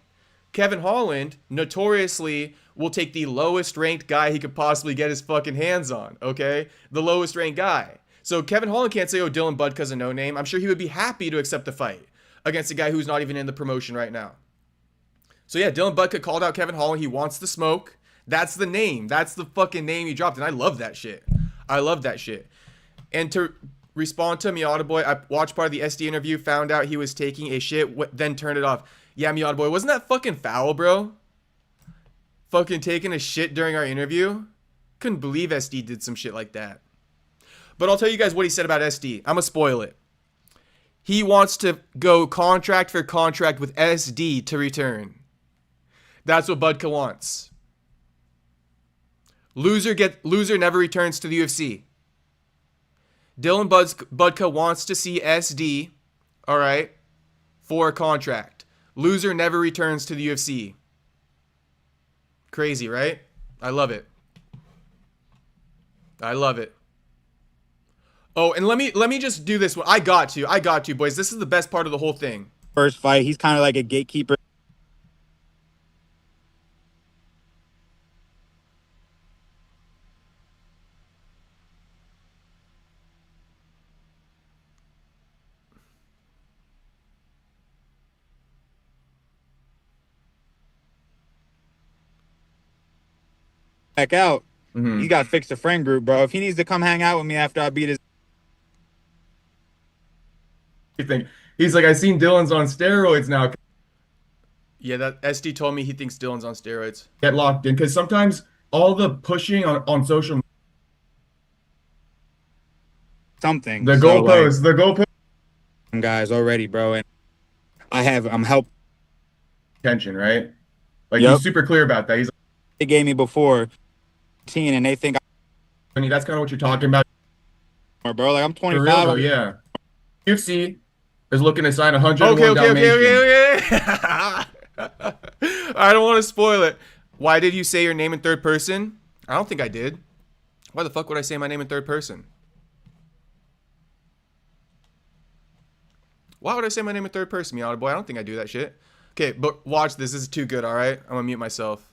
Kevin Holland notoriously will take the lowest ranked guy he could possibly get his fucking hands on, okay? The lowest ranked guy. So Kevin Holland can't say, oh, Dylan Budka's a no-name. I'm sure he would be happy to accept the fight against a guy who's not even in the promotion right now. So yeah, Dylan Budka called out Kevin Holland. He wants the smoke. That's the name. That's the fucking name he dropped. And I love that shit. I love that shit. And to respond to Miata Boy, I watched part of the SD interview, found out he was taking a shit, then turned it off. Yeah, Miata Boy, wasn't that fucking foul, bro? Fucking taking a shit during our interview? Couldn't believe SD did some shit like that. But I'll tell you guys what he said about SD. I'm going to spoil it. He wants to go contract for contract with SD to return. That's what Budka wants. Loser never returns to the UFC. Dylan Budka wants to see SD, all right, for a contract. Loser never returns to the UFC. Crazy, right? I love it. I love it. Oh, and let me just do this one. I got you, boys. This is the best part of the whole thing. First fight, he's kind of like a gatekeeper. Back out. Mhm. You got to fix the friend group, bro. If he needs to come hang out with me after I beat his. He's like, I seen Dylan's on steroids now. Yeah, that SD told me he thinks Dylan's on steroids. Get locked in, because sometimes all the pushing on social Something. the So, goalpost guys already, bro, and I'm helping. tension, right? Like Yep. he's super clear about that. He's They gave me before, and they think, I mean, that's kind of what you're talking about. bro, like I'm For 25. real though, yeah. UFC is looking to sign 101 Dalmatian. Okay. I don't want to spoil it. Why did you say your name in third person? I don't think I did. Why the fuck would I say my name in third person? Why would I say my name in third person, Miata boy? I don't think I do that shit. Okay, but watch this. This is too good, alright? I'm gonna mute myself.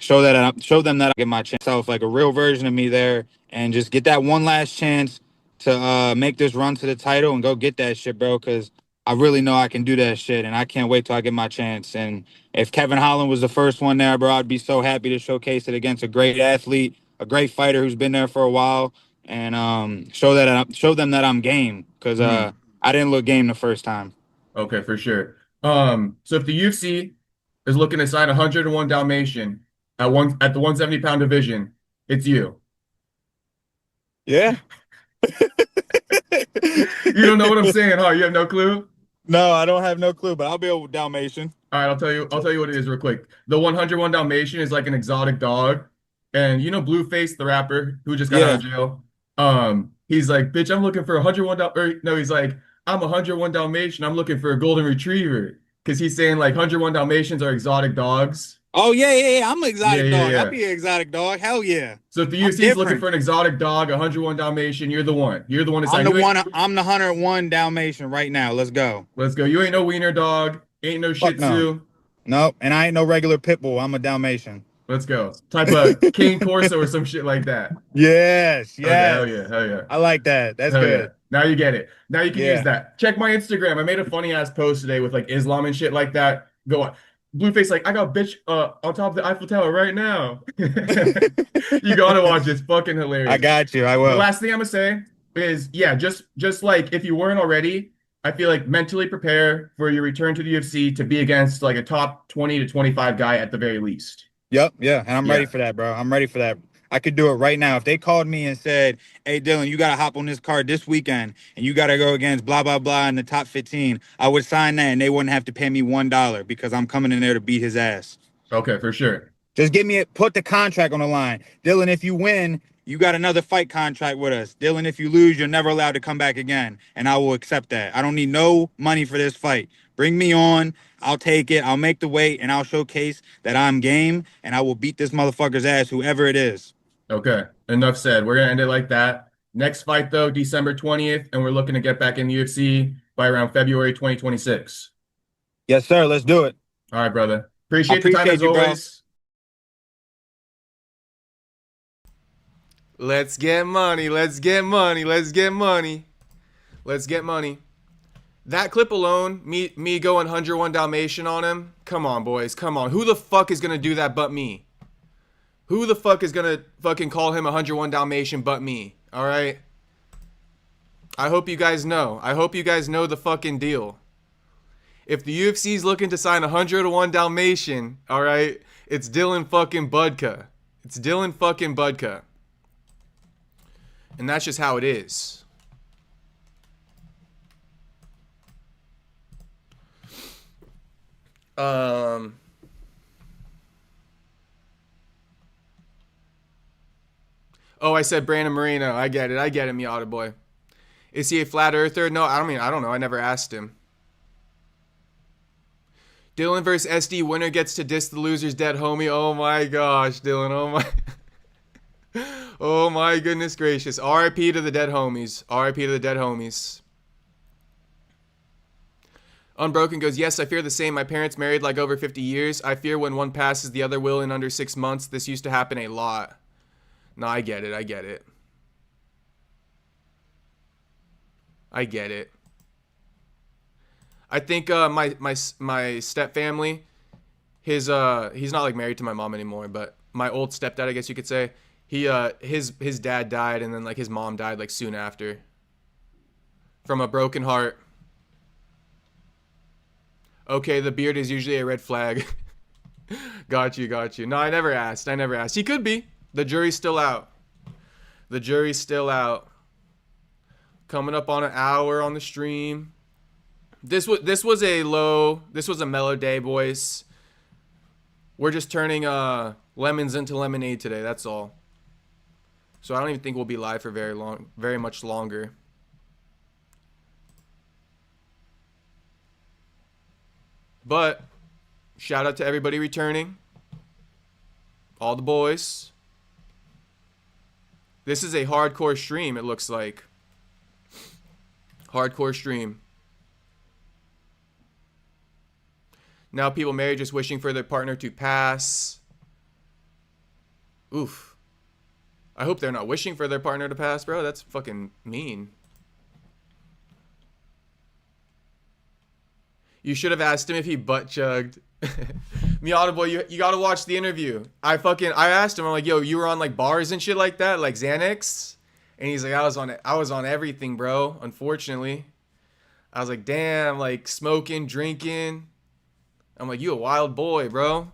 Show them that I get my chance, like a real version of me there, and just get that one last chance to make this run to the title and go get that shit, bro. Because I really know I can do that shit, and I can't wait till I get my chance. And if Kevin Holland was the first one there, bro, I'd be so happy to showcase it against a great athlete, a great fighter who's been there for a while, and show them that I'm game. Because I didn't look game the first time. Okay, for sure. So if the UFC is looking to sign 101 Dalmatian at the 170-pound division, it's you. Yeah. You don't know what I'm saying, huh? You have no clue? No, I don't have no clue, but I'll be a Dalmatian. All right, I'll tell you what it is real quick. The 101 Dalmatian is like an exotic dog. And you know Blueface, the rapper who just got out of jail? He's like, bitch, I'm looking for 101 no, he's like, I'm 101 Dalmatian. I'm looking for a golden retriever. Because he's saying like 101 Dalmatians are exotic dogs. Oh, yeah. I'm an exotic dog. Yeah. I'll be an exotic dog. Hell yeah. So if the UFC is looking for an exotic dog, 101 Dalmatian, you're the one. You're the one to sign. I'm the 101 Dalmatian right now. Let's go. Let's go. You ain't no wiener dog. Ain't no Shih Tzu. Nope. And I ain't no regular pit bull. I'm a Dalmatian. Let's go. Type of Cane Corso or some shit like that. Yes. Okay, hell yeah. I like that. That's Hell good. Yeah. Now you get it. Now you can use that. Check my Instagram. I made a funny ass post today with like Islam and shit like that. Go on. Blueface like, I got bitch on top of the Eiffel Tower right now. You gotta watch. It's fucking hilarious. I got you. I will. The last thing I'm gonna say is, yeah, just like if you weren't already, I feel like mentally prepare for your return to the UFC to be against like a top 20 to 25 guy at the very least. Yep. Yeah. And I'm ready for that, bro. I'm ready for that. I could do it right now. If they called me and said, hey, Dylan, you got to hop on this card this weekend and you got to go against blah, blah, blah in the top 15, I would sign that and they wouldn't have to pay me $1 because I'm coming in there to beat his ass. Okay, for sure. Just put the contract on the line. Dylan, if you win, you got another fight contract with us. Dylan, if you lose, you're never allowed to come back again. And I will accept that. I don't need no money for this fight. Bring me on. I'll take it. I'll make the weight and I'll showcase that I'm game and I will beat this motherfucker's ass, whoever it is. Okay, enough said. We're going to end it like that. Next fight, though, December 20th, and we're looking to get back in the UFC by around February 2026. Yes, sir. Let's do it. All right, brother. Appreciate the time as you, always. Bro. Let's get money. Let's get money. Let's get money. Let's get money. That clip alone, me going 101 Dalmatian on him. Come on, boys. Come on. Who the fuck is going to do that but me? Who the fuck is going to fucking call him 101 Dalmatian but me? All right? I hope you guys know. I hope you guys know the fucking deal. If the UFC's looking to sign 101 Dalmatian, all right, it's Dylan fucking Budka. It's Dylan fucking Budka. And that's just how it is. Oh, I said Brandon Moreno. I get it, Miata boy. Is he a flat earther? No, I don't know. I never asked him. Dylan versus SD. Winner gets to diss the loser's dead homie. Oh my gosh, Dylan. Oh my. Oh my goodness gracious. RIP to the dead homies. RIP to the dead homies. Unbroken goes, yes, I fear the same. My parents married like over 50 years. I fear when one passes, the other will in under 6 months. This used to happen a lot. No, I get it. I get it. I get it. I think my step family, he's not like married to my mom anymore, but my old stepdad, I guess you could say, his dad died, and then like his mom died like soon after from a broken heart. Okay, the beard is usually a red flag. Got you. No, I never asked. He could be. The jury's still out. The jury's still out. Coming up on an hour on the stream. This was a mellow day, boys. We're just turning lemons into lemonade today, that's all. So I don't even think we'll be live for very much longer. But shout out to everybody returning. All the boys. This is a hardcore stream, it looks like. Hardcore stream. Now people married just wishing for their partner to pass. Oof. I hope they're not wishing for their partner to pass, bro. That's fucking mean. You should have asked him if he butt chugged. Miata boy, you gotta watch the interview. I asked him, I'm like, yo, you were on like bars and shit like that, like Xanax? And he's like, I was on everything, bro, unfortunately. I was like, damn, like smoking, drinking. I'm like, you a wild boy, bro.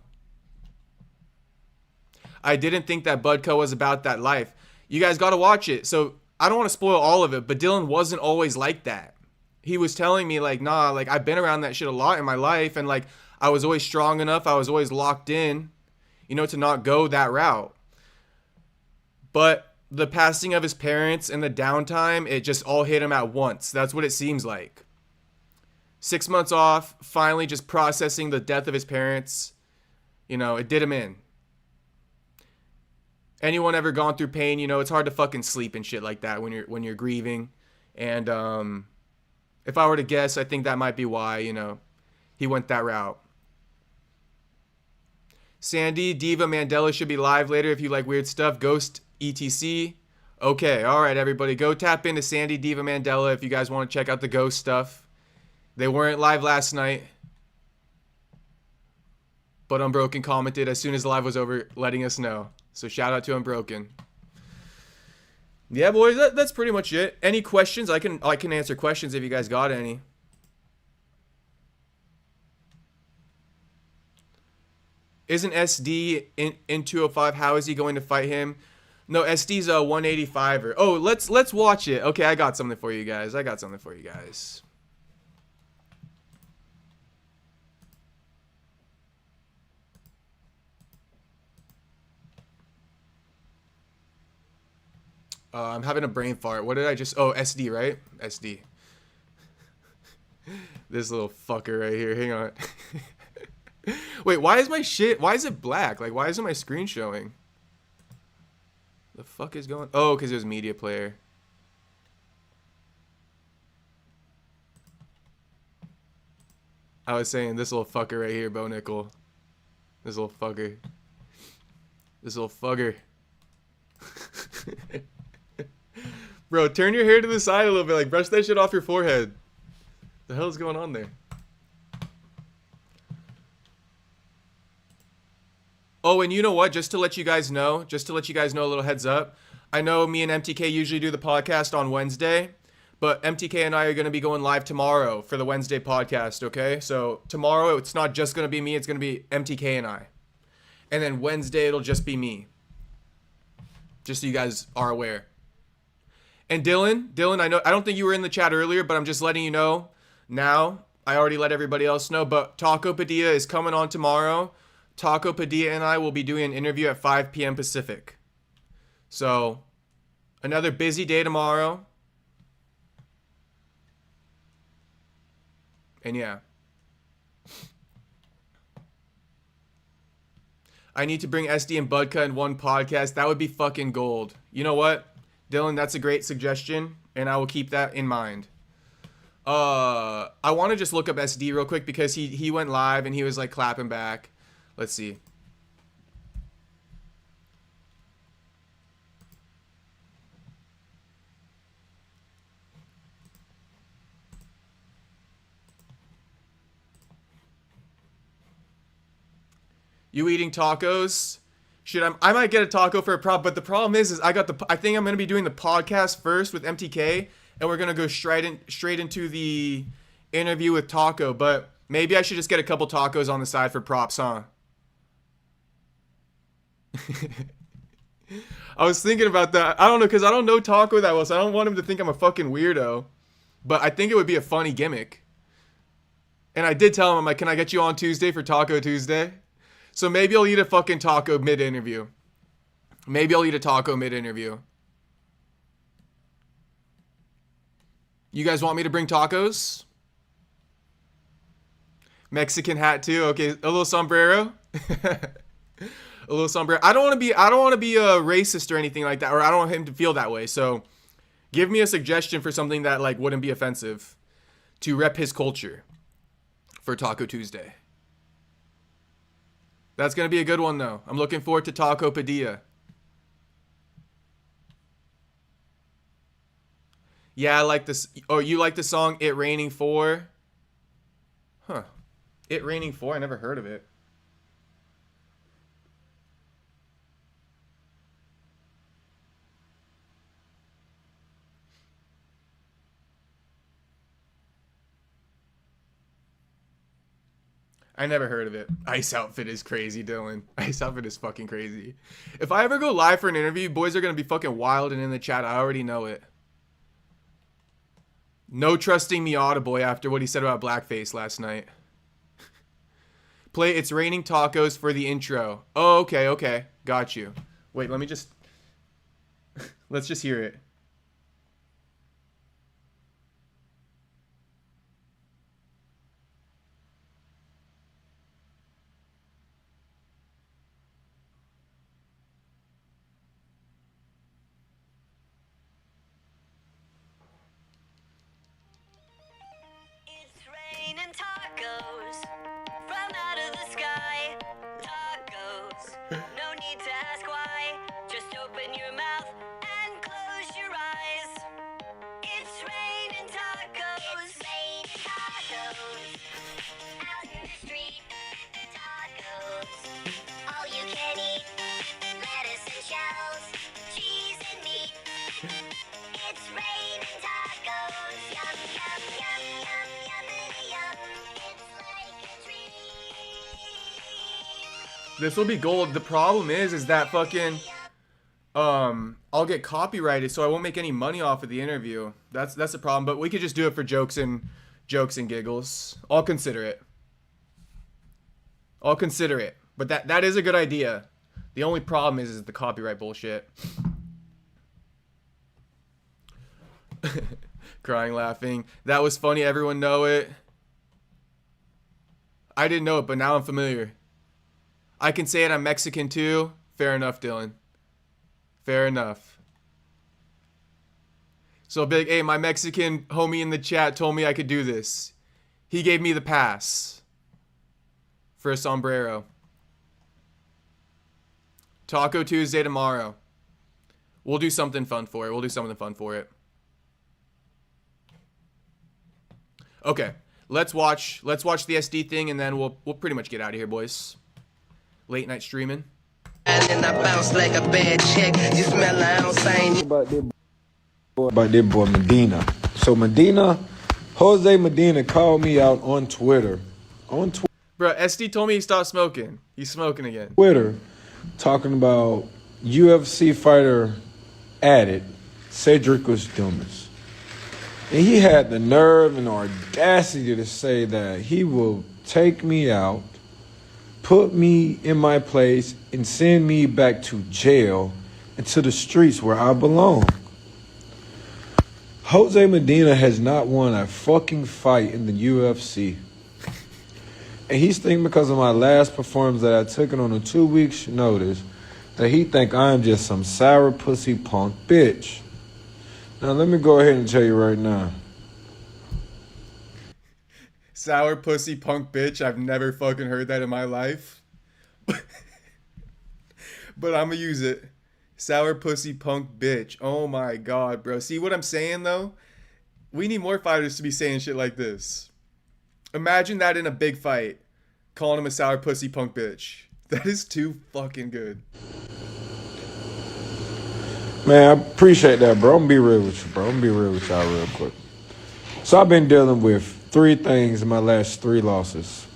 I didn't think that Budco was about that life. You guys gotta watch it. So I don't want to spoil all of it, but Dylan wasn't always like that. He was telling me like, nah, like I've been around that shit a lot in my life, and like I was always strong enough, I was always locked in, you know, to not go that route. But the passing of his parents and the downtime, it just all hit him at once. That's what it seems like. 6 months off, finally just processing the death of his parents. You know, it did him in. Anyone ever gone through pain, you know, it's hard to fucking sleep and shit like that when you're grieving. And if I were to guess, I think that might be why, you know, he went that route. Sandy, Diva, Mandela should be live later if you like weird stuff. Ghost, ETC. Okay, all right, everybody. Go tap into Sandy, Diva, Mandela if you guys want to check out the ghost stuff. They weren't live last night. But Unbroken commented as soon as the live was over, letting us know. So shout out to Unbroken. Yeah, boys, that's pretty much it. Any questions? I can answer questions if you guys got any. Isn't SD in 205? How is he going to fight him? No, SD's a 185er. Oh, let's watch it. Okay, I got something for you guys. I'm having a brain fart. What did I just... Oh, SD, right? SD. This little fucker right here. Hang on. Wait, why is my shit... Why is it black? Like, why isn't my screen showing? The fuck is going... Oh, because it was media player. I was saying this little fucker right here, Bo Nickel. This little fucker. Bro, turn your hair to the side a little bit. Like, brush that shit off your forehead. The hell is going on there? Oh, and you know what? Just to let you guys know, a little heads up. I know me and MTK usually do the podcast on Wednesday, but MTK and I are going to be going live tomorrow for the Wednesday podcast, okay? So tomorrow, it's not just going to be me. It's going to be MTK and I. And then Wednesday, it'll just be me. Just so you guys are aware. And Dylan, I don't think you were in the chat earlier, but I'm just letting you know now. I already let everybody else know, but Taco Padilla is coming on tomorrow. Taco Padilla and I will be doing an interview at 5 p.m. Pacific. So, another busy day tomorrow. And yeah. I need to bring SD and Budka in one podcast. That would be fucking gold. You know what, Dylan? That's a great suggestion, and I will keep that in mind. I want to just look up SD real quick because he went live and he was like clapping back. Let's see. You eating tacos? Shit, I might get a taco for a prop, but the problem is I think I'm gonna be doing the podcast first with MTK, and we're gonna go straight into the interview with Taco. But maybe I should just get a couple tacos on the side for props, huh? I was thinking about that. I don't know, because I don't know Taco that well, so I don't want him to think I'm a fucking weirdo. But I think it would be a funny gimmick. And I did tell him, I'm like, can I get you on Tuesday for Taco Tuesday? So maybe I'll eat a fucking taco mid-interview. Maybe I'll eat a taco mid-interview. You guys want me to bring tacos? Mexican hat too. Okay, a little sombrero. A little sombrero. I don't want to be a racist or anything like that, or I don't want him to feel that way. So, give me a suggestion for something that like wouldn't be offensive to rep his culture for Taco Tuesday. That's going to be a good one, though. I'm looking forward to Taco Padilla. Yeah, I like this. Oh, you like the song It Raining 4? Huh. It Raining 4? I never heard of it. I never heard of it. Ice Outfit is crazy, Dylan. Ice Outfit is fucking crazy. If I ever go live for an interview, boys are going to be fucking wild and in the chat. I already know it. No trusting Miata boy after what he said about blackface last night. Play It's Raining Tacos for the intro. Oh, okay. Got you. Wait, let me just... Let's just hear it. Tacos from out of the sky. Tacos, no need to ask why. Just open your mouth and close your eyes. It's raining tacos. It's raining tacos. Out in the street, tacos. All you can eat, lettuce and shells, cheese and meat. It's raining tacos. Yum, yum, yum, yum, yummity yum. It's like a dream. This will be gold. The problem is that fucking I'll get copyrighted, so I won't make any money off of the interview. That's the problem. But we could just do it for jokes and giggles. I'll consider it. But that is a good idea. The only problem is the copyright bullshit. Crying, laughing. That was funny. Everyone know it. I didn't know it, but now I'm familiar. I can say it. I'm Mexican too. Fair enough, Dylan. Fair enough. So big, hey, my Mexican homie in the chat told me I could do this. He gave me the pass for a sombrero. Taco Tuesday tomorrow. We'll do something fun for it. Okay, let's watch the SD thing, and then we'll pretty much get out of here, boys. Late night streaming. And then I bounce like a bad chick. You smell like I'm saying. About that boy Medina. So Jose Medina called me out on Twitter. Bro, SD told me he stopped smoking. He's smoking again. Twitter, talking about UFC fighter added Cedric Dumas. And he had the nerve and audacity to say that he will take me out, put me in my place, and send me back to jail and to the streets where I belong. Jose Medina has not won a fucking fight in the UFC. And he's thinking because of my last performance that I took it on a 2 weeks notice that he think I'm just some sour pussy punk bitch. Now let me go ahead and tell you right now. Sour pussy punk bitch. I've never fucking heard that in my life. But I'm gonna use it. Sour pussy punk bitch. Oh my god, bro. See what I'm saying though? We need more fighters to be saying shit like this. Imagine that in a big fight. Calling him a sour pussy punk bitch. That is too fucking good. Man, I appreciate that, bro. I'm gonna be real with you, bro. I'm gonna be real with y'all real quick. So I've been dealing with 3 things in my last 3 losses.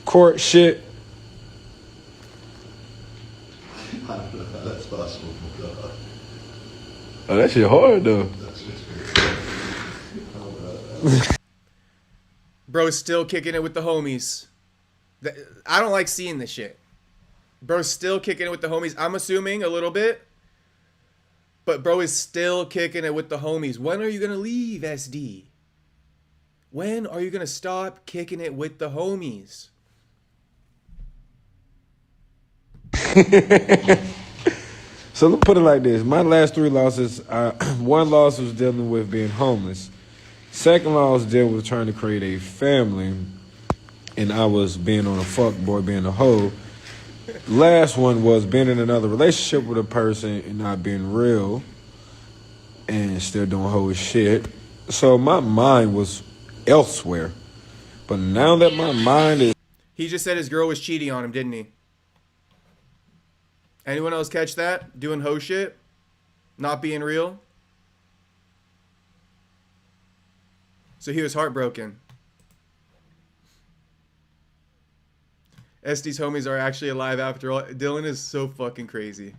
Court shit. That's possible. Oh, that shit hard though. Bro's still kicking it with the homies. I don't like seeing this shit. Bro's still kicking it with the homies. I'm assuming a little bit. But bro is still kicking it with the homies. When are you going to leave, SD? When are you going to stop kicking it with the homies? So let's put it like this. My last 3 losses, 1 loss was dealing with being homeless. Second loss dealing with trying to create a family. And I was being on a fuck boy, being a hoe. Last one was being in another relationship with a person and not being real. And still doing hoe shit. So my mind was elsewhere. But now that my mind is... He just said his girl was cheating on him, didn't he? Anyone else catch that? Doing hoe shit? Not being real? So he was heartbroken. SD's homies are actually alive after all. Dylan is so fucking crazy.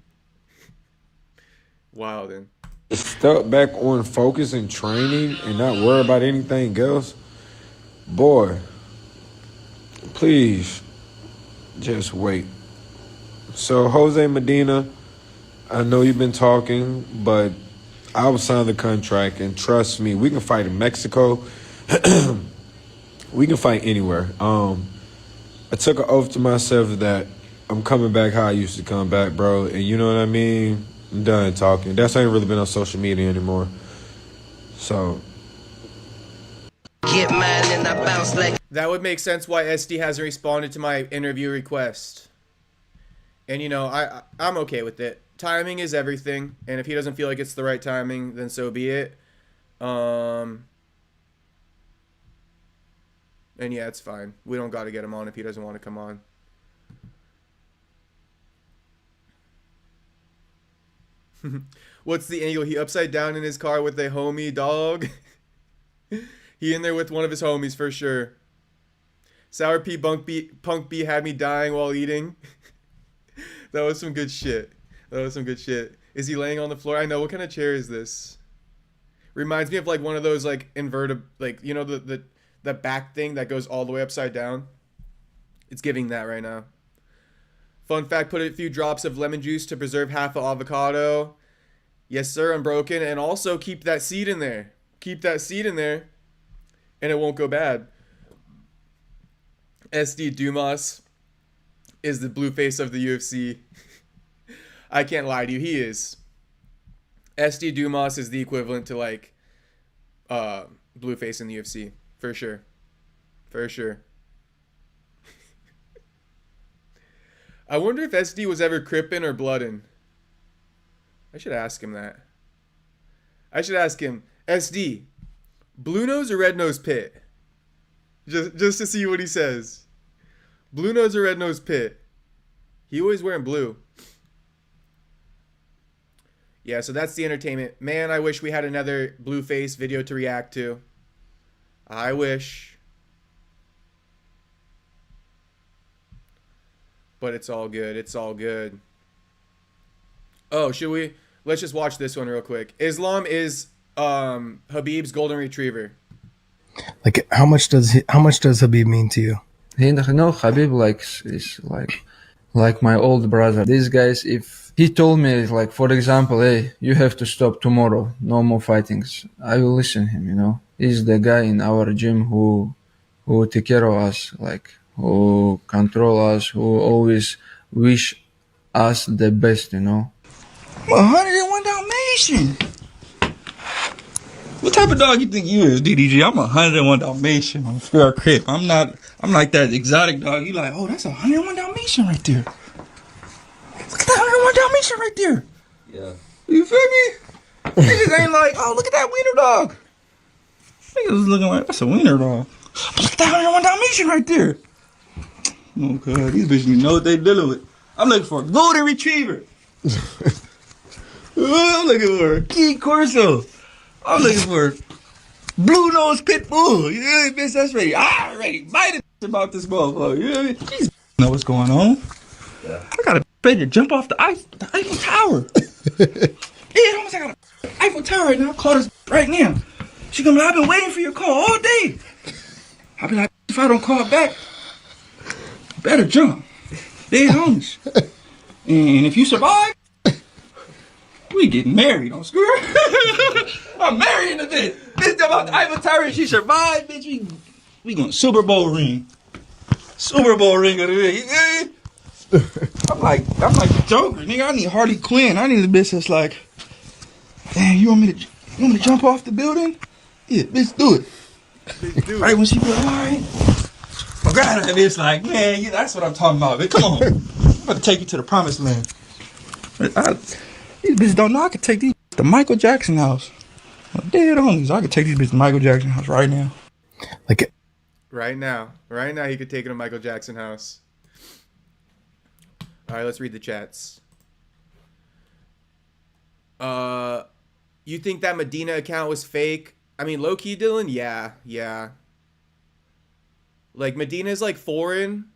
Wildin'. Stuck back on focus and training and not worry about anything else. Boy, please just wait. So Jose Medina, I know you've been talking, but I will sign the contract, and trust me, we can fight in Mexico. We can fight anywhere. I took an oath to myself that I'm coming back how I used to come back, bro. And you know what I mean? I'm done talking. That's ain't really been on social media anymore. So Get mine and I bounce like. That would make sense why SD hasn't responded to my interview request. And you know, I'm okay with it. Timing is everything, and if he doesn't feel like it's the right timing, then so be it. And yeah, it's fine. We don't got to get him on if he doesn't want to come on. What's the angle? He upside down in his car with a homie, dog. He in there with one of his homies for sure. Sour P Punk B had me dying while eating. That was some good shit. That was some good shit. Is he laying on the floor? I know. What kind of chair is this? Reminds me of like one of those like inverted, like, you know, the back thing that goes all the way upside down. It's giving that right now. Fun fact, put a few drops of lemon juice to preserve half an avocado. Yes, sir, unbroken. And also keep that seed in there. Keep that seed in there, and it won't go bad. SD Dumas is the blue face of the UFC. I can't lie to you, he is. SD Dumas is the equivalent to like blue face in the UFC. For sure. For sure. I wonder if SD was ever Crippin' or Bloodin'. I should ask him that. I should ask him, SD, blue nose or red nose pit? Just to see what he says. Blue nose or red nose pit? He always wearing blue. Yeah, so that's the entertainment. Man, I wish we had another Blueface video to react to. I wish. But it's all good. It's all good. Oh, should we? Let's just watch this one real quick. Islam is Habib's golden retriever. Like, how much does Habib mean to you? No, Habib is like my old brother. These guys, if he told me, like, for example, hey, you have to stop tomorrow, no more fightings, I will listen to him, you know. He's the guy in our gym who take care of us, like, who control us, who always wish us the best, you know. I'm 101 Dalmatian. What type of dog you think you is, DDG? I'm 101 Dalmatian on Square Crip. I'm like that exotic dog. You like, oh, that's a 101 Dalmatian right there. Look at that 101 Dalmatian right there. Yeah. You feel me? Niggas ain't like, oh, look at that wiener dog. Niggas was looking like, that's a wiener dog. Look at that 101 Dalmatian right there. Oh, God, these bitches you know what they dealing with. I'm looking for a golden retriever. I'm looking for a King Corso. I'm looking for blue nose pit bull. You know what I mean, bitch? That's ready. I already bited about this motherfucker. You know what I mean? These know what's going on. Yeah. I got a ready to jump off the Eiffel Tower. Yeah, almost I got an Eiffel Tower right now. Call this right now. She gonna be like, I've been waiting for your call all day. I'll be like, if I don't call back, you better jump. Dead homies. And if you survive, we getting married on Square. I'm marrying the bitch. Bitch about the Eiffel Tower and she survived, bitch. We going Super Bowl ring. Super Bowl ring of the ring. You know? I'm like the Joker, nigga. I need Harley Quinn. I need a bitch that's like, damn, you want me to jump off the building? Yeah, bitch, do it. Bitch, do it. Right when she be like, all right. I'm glad that bitch like, man, yeah, that's what I'm talking about. Bitch, come on. I'm about to take you to the promised land. These bitches don't know I could take these to Michael Jackson house. I'm dead on these. I could take these bitches to Michael Jackson house right now. Like, Right now, he could take it to Michael Jackson house. All right, let's read the chats. You think that Medina account was fake? I mean, low key, Dylan. Yeah. Like Medina's like foreign,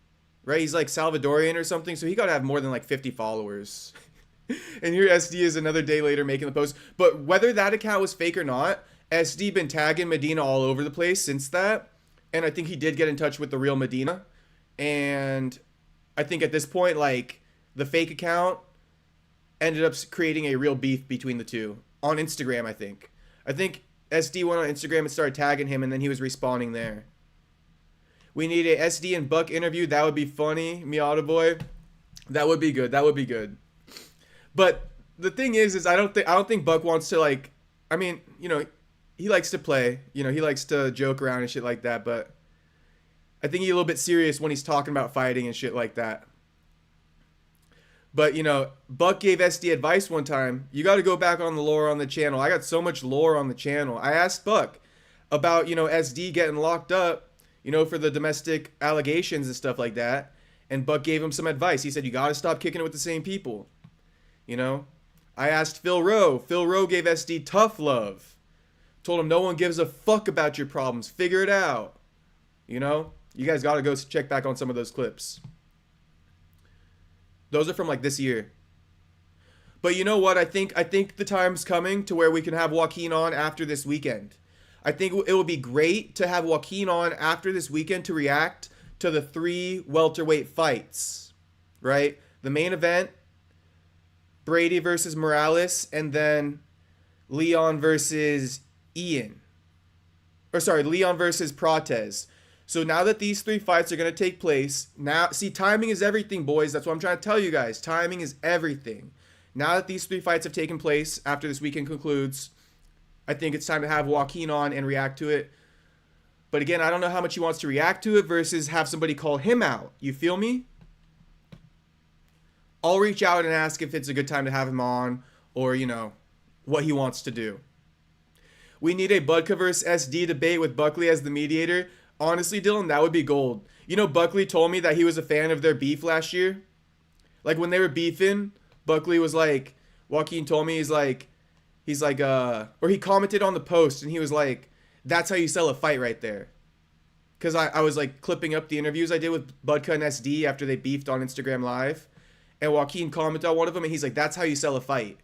right? He's like Salvadorian or something, so he gotta have more than like 50 followers. And here SD is another day later making the post. But whether that account was fake or not, SD been tagging Medina all over the place since that. And I think he did get in touch with the real Medina. And I think at this point, like, the fake account ended up creating a real beef between the two. On Instagram, I think. I think SD went on Instagram and started tagging him, and then he was responding there. We need a SD and Buck interview. That would be funny, Miata boy. That would be good. But the thing is I don't think Buck wants to, like, I mean, you know, he likes to play, you know, he likes to joke around and shit like that, but I think he's a little bit serious when he's talking about fighting and shit like that. But, you know, Buck gave SD advice one time. You got to go back on the lore on the channel. I got so much lore on the channel. I asked Buck about, you know, SD getting locked up, you know, for the domestic allegations and stuff like that. And Buck gave him some advice. He said, you got to stop kicking it with the same people. You know, I asked Phil Rowe. Phil Rowe gave SD tough love. Told him no one gives a fuck about your problems. Figure it out. You know, you guys got to go check back on some of those clips. Those are from like this year. But you know what? I think the time's coming to where we can have Joaquin on after this weekend. I think it would be great to have Joaquin on after this weekend to react to the 3 welterweight fights, right? The main event, Brady versus Morales, and then Leon versus Leon versus Prates. So now that these 3 fights are going to take place, now, see, timing is everything, boys. That's what I'm trying to tell you guys. Timing is everything. Now that these 3 fights have taken place after this weekend concludes, I think it's time to have Joaquin on and react to it. But again, I don't know how much he wants to react to it versus have somebody call him out. You feel me? I'll reach out and ask if it's a good time to have him on or, you know, what he wants to do. We need a Budka vs. SD debate with Buckley as the mediator. Honestly, Dylan, that would be gold. You know, Buckley told me that he was a fan of their beef last year. Like, when they were beefing, Buckley was like, Joaquin told me, he's like, or he commented on the post, and he was like, that's how you sell a fight right there. Because I was, like, clipping up the interviews I did with Budka and SD after they beefed on Instagram Live. And Joaquin commented on one of them, and he's like, that's how you sell a fight.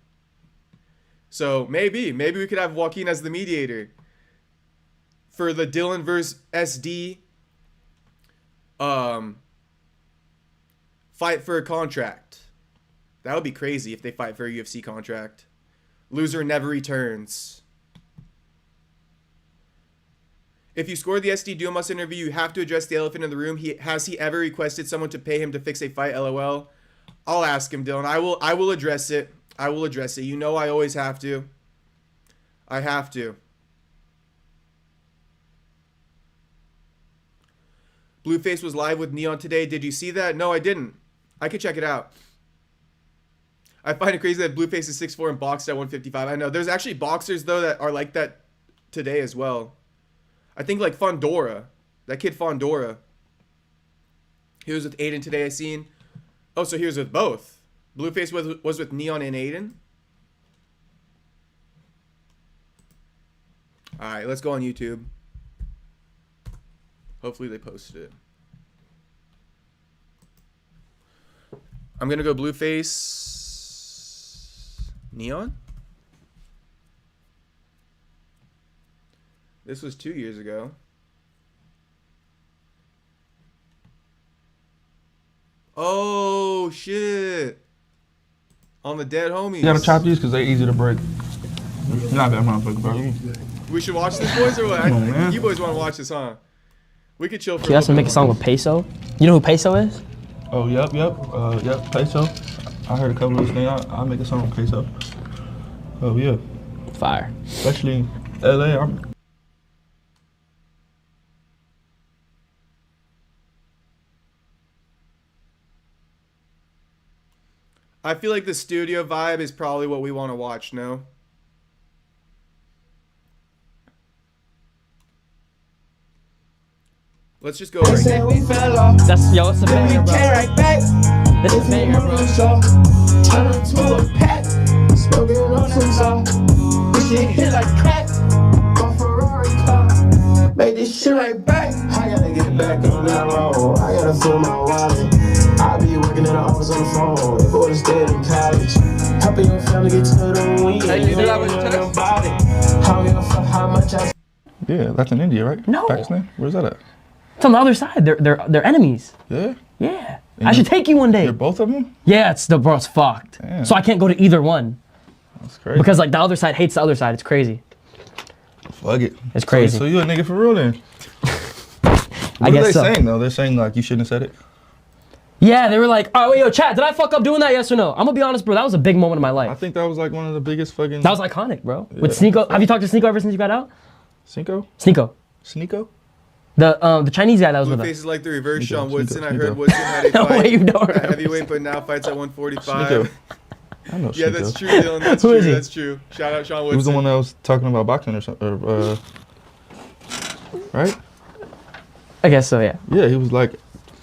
So, maybe we could have Joaquin as the mediator for the Dylan versus SD fight for a contract. That would be crazy if they fight for a UFC contract. Loser never returns. If you score the SD Duel Must interview, you have to address the elephant in the room. Has he ever requested someone to pay him to fix a fight? LOL. I'll ask him, Dylan. I will address it. I will address it. You know I always have to. I have to. Blueface was live with Neon today. Did you see that? No, I didn't. I could check it out. I find it crazy that Blueface is 6'4" and boxed at 155. I know. There's actually boxers, though, that are like that today as well. I think, like, Fondora. That kid Fondora. He was with Aiden today, I seen. Oh, so he was with both. Blueface was with Neon and Aiden. Alright, let's go on YouTube. Hopefully they posted it. I'm gonna go Blueface Neon. This was 2 years ago. Oh shit! On the dead homies. You gotta chop these because they're easy to break. Not that motherfucker, bro. We should watch this, boys, or what? Come on, man. You boys want to watch this, huh? We could chill for. You guys can make a song with Peso. You know who Peso is? Oh, yep, Peso. I heard a couple of these things. I'll make a song with Peso. Oh, yeah. Fire. Especially LA. I feel like the studio vibe is probably what we want to watch, no? Let's just go right now. That's, yo, it's a banger, bro. This is a banger, bro. Turn to a pack, smoking on some salt. This shit hit like crack. Go Ferrari car, make this shit like back. I gotta get back on that road. I gotta fill my wallet. I be working in the office on the phone. If I would've stayed in college, helping your family get to the win. Hey, you do that with your test? How you for how much I. Yeah, that's in India, right? No. Pakistan? Where's that at? It's on the other side. They're enemies. Yeah? Yeah. And I should take you one day. You're both of them? Yeah, bro, it's fucked. Damn. So I can't go to either one. That's crazy. Because like the other side hates the other side. It's crazy. Fuck it. It's crazy. So you a nigga for real then? I guess so. What are they saying though? They're saying like you shouldn't have said it? Yeah, they were like, oh, wait, yo, chat, did I fuck up doing that? Yes or no? I'm gonna be honest, bro. That was a big moment in my life. I think that was like one of the biggest fucking... That was iconic, bro. Yeah. With Sneeko. Have you talked to Sneeko ever since you got out? Sneeko? Sneeko. The Chinese guy that was with Blueface us. is like the reverse Sean Woodson. I Sneeko. heard Woodson had a No fight way you don't at remember. heavyweight, but now fights at 145. Sneeko. I know Yeah, Sneeko. that's true, Dylan. That's Who true. is he? That's true. Shout out Sean Woodson. He was the one that was talking about boxing or something, right? I guess so, yeah. Yeah, he was like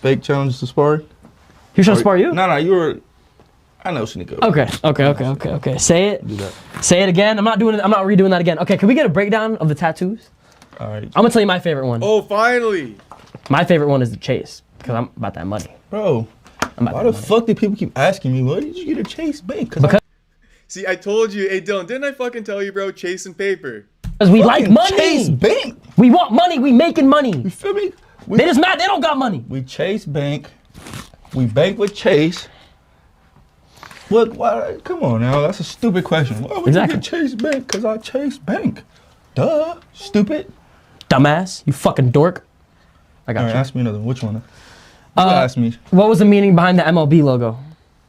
fake challenge to sparring. He was trying to spar you? No, you were. I know Sneeko. Okay. Say it. Do that. Say it again. I'm not redoing that again. Okay, can we get a breakdown of the tattoos? All right. I'm gonna tell you my favorite one. Oh, finally. My favorite one is the Chase because I'm about that money. Bro, why the fuck do people keep asking me, what did you get a Chase Bank? Because See, I told you. Hey, Dylan, didn't I fucking tell you, bro? Chasing paper. we like money. Chase Bank. We want money. We making money. You feel me? They just mad. They don't got money. We Chase Bank. We bank with Chase. What? Why? Come on now. That's a stupid question. Why would you get Chase Bank? Because I Chase Bank. Duh. Stupid. Dumbass. You fucking dork. I got All right, you. ask me another one. Which one? You ask me. What was the meaning behind the MLB logo?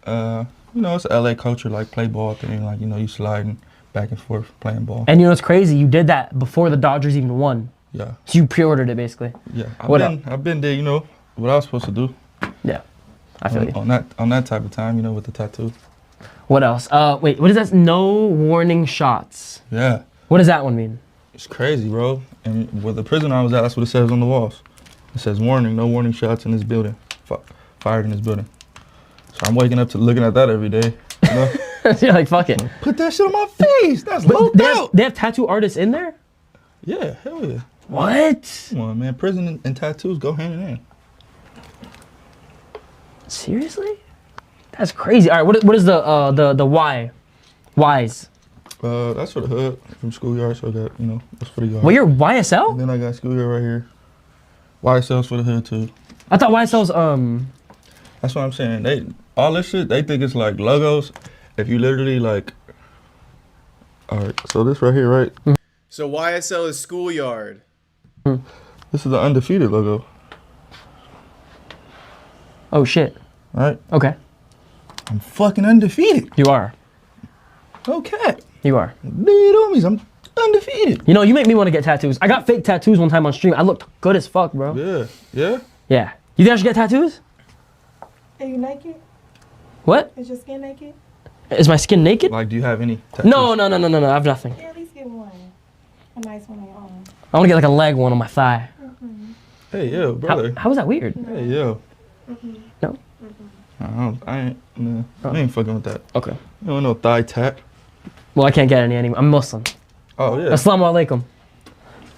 You know, it's a LA culture, like play ball thing. Like, you know, you sliding back and forth playing ball. And you know what's crazy? You did that before the Dodgers even won. Yeah. So you pre-ordered it basically. Yeah. I've been there, you know, what I was supposed to do. Yeah. I feel you. On that type of time, you know, with the tattoo. What else? Wait, what is that? No warning shots. Yeah. What does that one mean? It's crazy, bro. And with the prison I was at, that's what it says on the walls. It says warning, no warning shots in this building. Fired in this building. So I'm waking up to looking at that every day. You know? You're like, fuck it. Put that shit on my face. That's low out. They have tattoo artists in there? Yeah, hell yeah. What? Come on, man. Prison and tattoos go hand in hand. Seriously? That's crazy. All right, what is the Y? Whys? That's for the hood from schoolyard, so I got, you know, that's for the yard. Well, you're YSL? And then I got schoolyard right here. YSL's for the hood too. I thought YSL's That's what I'm saying. All this shit, they think it's like logos. If you literally like, all right. So this right here, right? So YSL is schoolyard. This is the undefeated logo. Oh shit. Right? Okay. I'm fucking undefeated. You are. Okay. You are. Dude, homies, I'm undefeated. You know, you make me want to get tattoos. I got fake tattoos one time on stream. I looked good as fuck, bro. Yeah. Yeah? Yeah. You think I should get tattoos? Are you naked? What? Is your skin naked? Is my skin naked? Like, do you have any tattoos? No. I have nothing. Yeah, at least get one. A nice one on your arm. I want to get like a leg one on my thigh. Hey, yo, brother. How was that weird? Hey, yo. No? I ain't fucking with that. Okay. You don't want no thigh tat. Well, I can't get any anymore. I'm Muslim. Oh, yeah. Assalamu alaikum.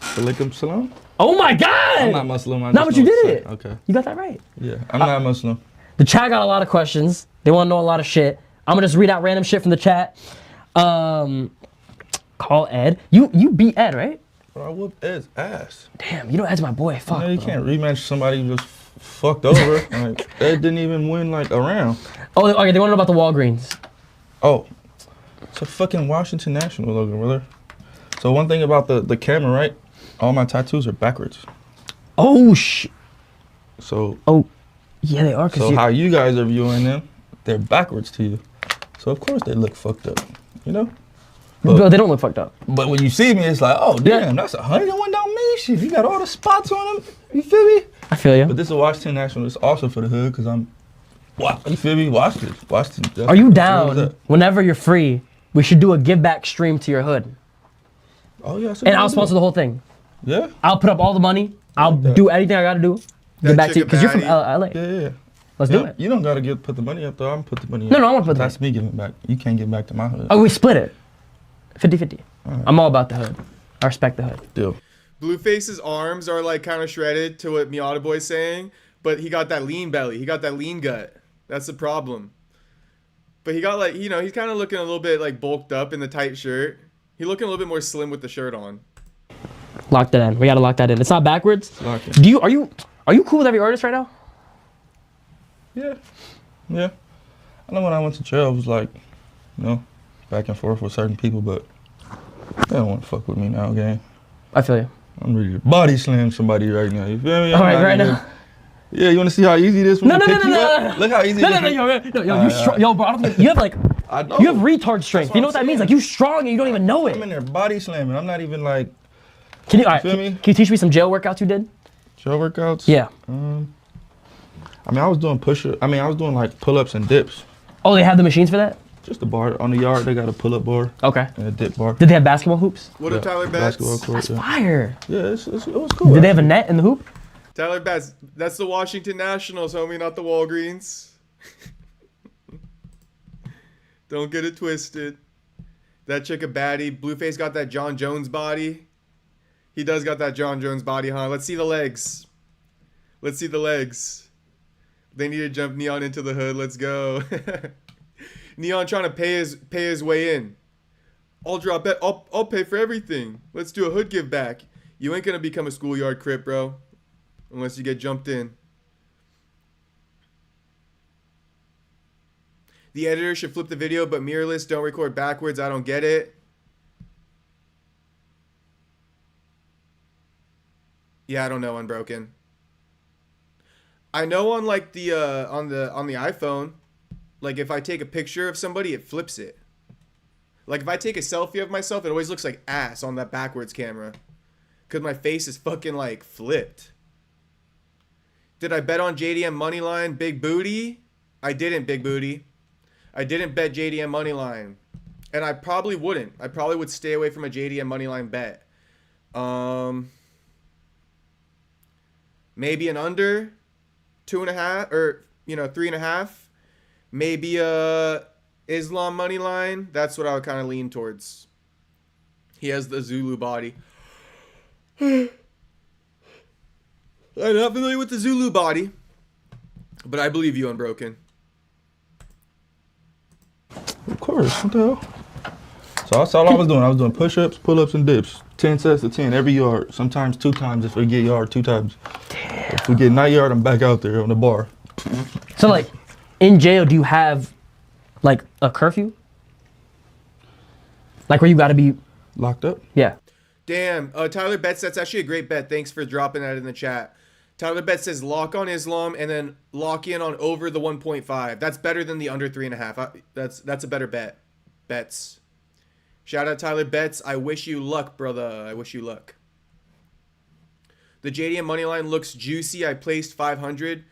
Alaikum salam? Oh my God! I'm not Muslim. Not but you did it. Okay. You got that right. Yeah, I'm not Muslim. The chat got a lot of questions. They want to know a lot of shit. I'm gonna just read out random shit from the chat. Call Ed. You beat Ed, right? But I whooped Ed's ass. Damn, you know Ed's my boy. Fuck. You can't rematch somebody who just fucked over. Like, Ed didn't even win like a round. Oh, okay. They want to know about the Walgreens. Oh, it's a fucking Washington National logo, brother. So one thing about the camera, right? All my tattoos are backwards. Oh shit. So. Oh, yeah, they are. So how you guys are viewing them, they're backwards to you. So of course they look fucked up, you know? But they don't look fucked up. But when you see me, it's like, oh damn, that's 101 Dalmatians. You got all the spots on them. You feel me? I feel you. But this is a Washington National. It's also for the hood because I'm, you feel me? Washington. Are you down? Whenever you're free, we should do a give back stream to your hood. Oh yeah. And I'll sponsor the whole thing. Yeah. I'll put up all the money. I'll do anything I gotta do. Give back to you because you're from LA. Yeah. Let's do it. You don't gotta put the money up though. I'm put the money up. No, I want to put That's me giving back. You can't give back to my hood. Oh, we split it. 50-50. Right. I'm all about the hood. I respect the hood. Deal. Blueface's arms are like kind of shredded to what Miata Boy's saying, but he got that lean belly. He got that lean gut. That's the problem. But he got like, you know, he's kind of looking a little bit like bulked up in the tight shirt. He's looking a little bit more slim with the shirt on. Lock that in. We gotta lock that in. It's not backwards. Lock it. Are you cool with every artist right now? Yeah. I know when I went to jail, I was like, you know, back and forth with certain people, but they don't want to fuck with me now, gang. I feel you. I'm ready to body slam somebody right now. You feel me? All right, right now. Yeah, you want to see how easy this is? No. Look how easy. Yo, bro. I don't think, you have like, you have retard strength. You know what that means? Like you strong and you don't even know it. I'm in there body slamming. I'm not even like. Can you? Feel me? Can you teach me some jail workouts you did? Jail workouts? Yeah. I mean, I was doing push-ups. I mean, I was doing like pull-ups and dips. Oh, they have the machines for that? Just a bar on the yard. They got a pull-up bar. Okay. And a dip bar. Did they have basketball hoops? What up, Tyler Betts? Basketball court. That's fire. Yeah, it was cool. Did they have a net in the hoop? Tyler Betts, that's the Washington Nationals, homie, not the Walgreens. Don't get it twisted. That chick a baddie. Blueface got that John Jones body. He does got that John Jones body, huh? Let's see the legs. Let's see the legs. They need to jump Neon into the hood. Let's go. Neon trying to pay his way in. I'll drop it. I'll pay for everything. Let's do a hood give back. You ain't gonna become a schoolyard crip, bro. Unless you get jumped in. The editor should flip the video, but mirrorless, don't record backwards. I don't get it. Yeah, I don't know, Unbroken. I know on like the on the iPhone, like if I take a picture of somebody, it flips it. Like if I take a selfie of myself, it always looks like ass on that backwards camera. Cause my face is fucking like flipped. Did I bet on JDM moneyline big booty? I didn't, big booty. I didn't bet JDM moneyline. And I probably wouldn't. I probably would stay away from a JDM moneyline bet. Maybe an under 2.5 or 3.5. Maybe a Islam money line. That's what I would kind of lean towards. He has the Zulu body. I'm not familiar with the Zulu body, but I believe you, Unbroken. Of course. What the hell? So that's all I was doing. I was doing push-ups, pull-ups, and dips. 10 sets of 10 every yard. Sometimes 2 times if we get yard, 2 times. Damn. If we get night yard, I'm back out there on the bar. So like, in jail, do you have like a curfew? Like where you got to be locked up? Yeah. Damn. Tyler Betts, that's actually a great bet. Thanks for dropping that in the chat. Tyler Betts says lock on Islam and then lock in on over the 1.5. That's better than the under 3.5. That's a better bet. Betts. Shout out Tyler Betts. I wish you luck, brother. I wish you luck. The JDM money line looks juicy. I placed 500.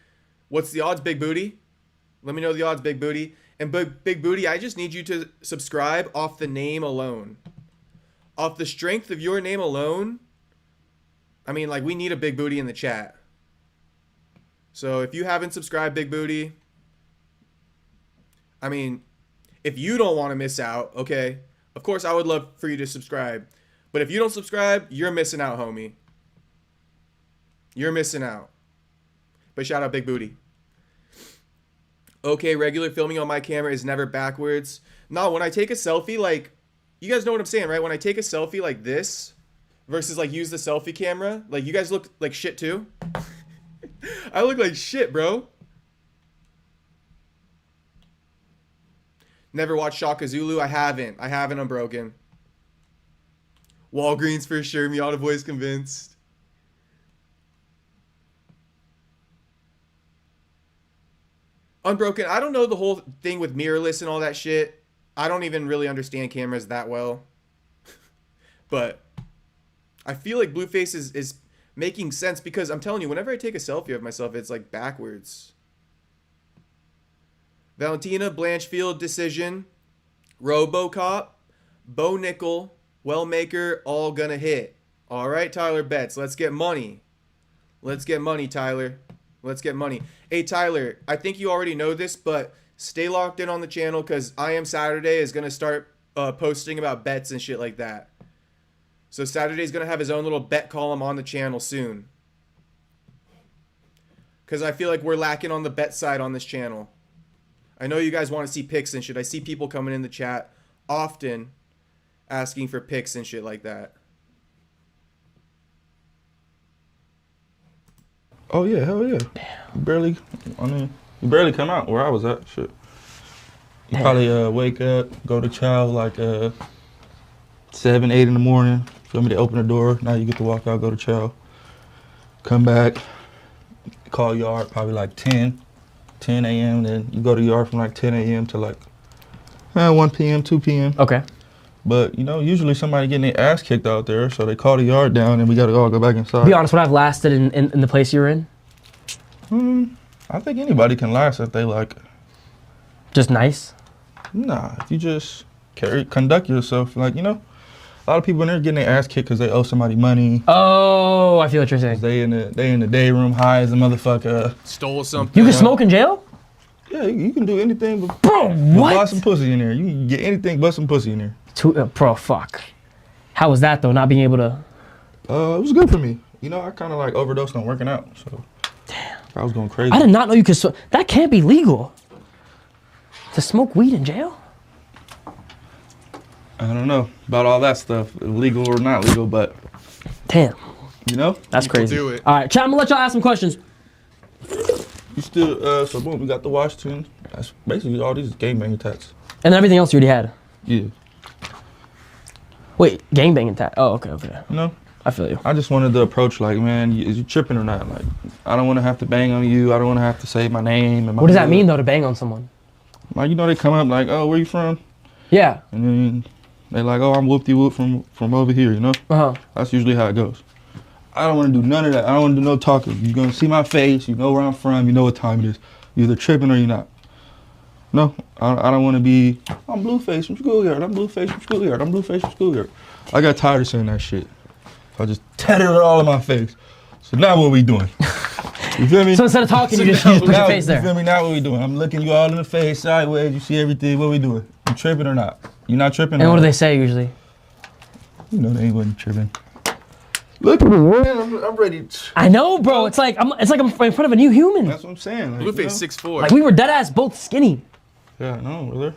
What's the odds, Big Booty? Let me know the odds, Big Booty. And Big Booty, I just need you to subscribe off the name alone. Off the strength of your name alone. I mean, like, we need a Big Booty in the chat. So if you haven't subscribed, Big Booty, I mean, if you don't want to miss out, okay, of course I would love for you to subscribe. But if you don't subscribe, you're missing out, homie. You're missing out. But shout out Big Booty. Okay, regular filming on my camera is never backwards. No, when I take a selfie, like, you guys know what I'm saying, right? When I take a selfie like this versus like use the selfie camera, like you guys look like shit too. I look like shit, bro. Never watched Shaka Zulu. I haven't, Unbroken. Walgreens for sure. Miata Boy's convinced. Unbroken. I don't know the whole thing with mirrorless and all that shit. I don't even really understand cameras that well. But I feel like Blueface is making sense because I'm telling you, whenever I take a selfie of myself, it's like backwards. Valentina, Blanchfield, Decision, RoboCop, Bo Nickel, Wellmaker, all gonna hit. All right, Tyler Betts, let's get money. Let's get money, Tyler. Let's get money. Hey, Tyler, I think you already know this, but stay locked in on the channel because I Am Saturday is gonna start posting about bets and shit like that. So Saturday's going to have his own little bet column on the channel soon. Because I feel like we're lacking on the bet side on this channel. I know you guys want to see picks and shit. I see people coming in the chat often asking for picks and shit like that. Oh, yeah, hell yeah. You barely come out where I was at. Shit. You probably wake up, go to chow like 7, 8 in the morning. Feel me? They open the door. Now you get to walk out, go to chow. Come back, call yard probably like 10 a.m. Then you go to yard from like 10 a.m. to like 1 p.m., 2 p.m. Okay. But, you know, usually somebody getting their ass kicked out there, so they call the yard down and we got to all go back inside. Be honest, would I have lasted in the place you were in? I think anybody can last if they like. Just nice? Nah, if you just conduct yourself, like, you know. A lot of people in there getting their ass kicked because they owe somebody money. Oh, I feel what you're saying. They in the day room high as a motherfucker. Stole something. You can smoke in jail? Yeah, you can do anything but what? Buy some pussy in there. You can get anything but some pussy in there. Bro, fuck. How was that though? Not being able to. It was good for me. You know, I kind of like overdosed on working out, so. Damn. I was going crazy. I did not know you could. That can't be legal. To smoke weed in jail? I don't know about all that stuff, legal or not legal, but damn, you know, that's crazy. Do it. All right, chat. I'm gonna let y'all ask some questions. You still so boom, we got the Washington. That's basically all these gangbanging tats. And everything else you already had. Yeah. Wait, gangbanging tat. Oh, okay. You know, I feel you. I just wanted the approach, like, man, is you tripping or not? Like, I don't want to have to bang on you. I don't want to have to say my name. And my what does that mean though, to bang on someone? Like, you know, they come up like, oh, where you from? Yeah. And then they like, oh, I'm whoop-de-whoop from over here, you know? Uh-huh. That's usually how it goes. I don't want to do none of that. I don't want to do no talking. You're going to see my face. You know where I'm from. You know what time it is. You're either tripping or you're not. No, I don't want to be, I'm Blueface from schoolyard. I'm Blueface from schoolyard. I'm Blueface from schoolyard. I got tired of saying that shit. So I just tatted it all in my face. So now what we doing? You feel me? So instead of talking, you just put your face there. You feel me? Now what we doing? I'm looking you all in the face, sideways. You see everything. What we doing? You tripping or not? You not tripping? And what do they say usually? You know they wasn't tripping. Look at me, man. I'm ready. I know, bro. It's like I'm in front of a new human. That's what I'm saying. Like, Blueface 6'4". Like we were dead ass both skinny. Yeah, no, brother.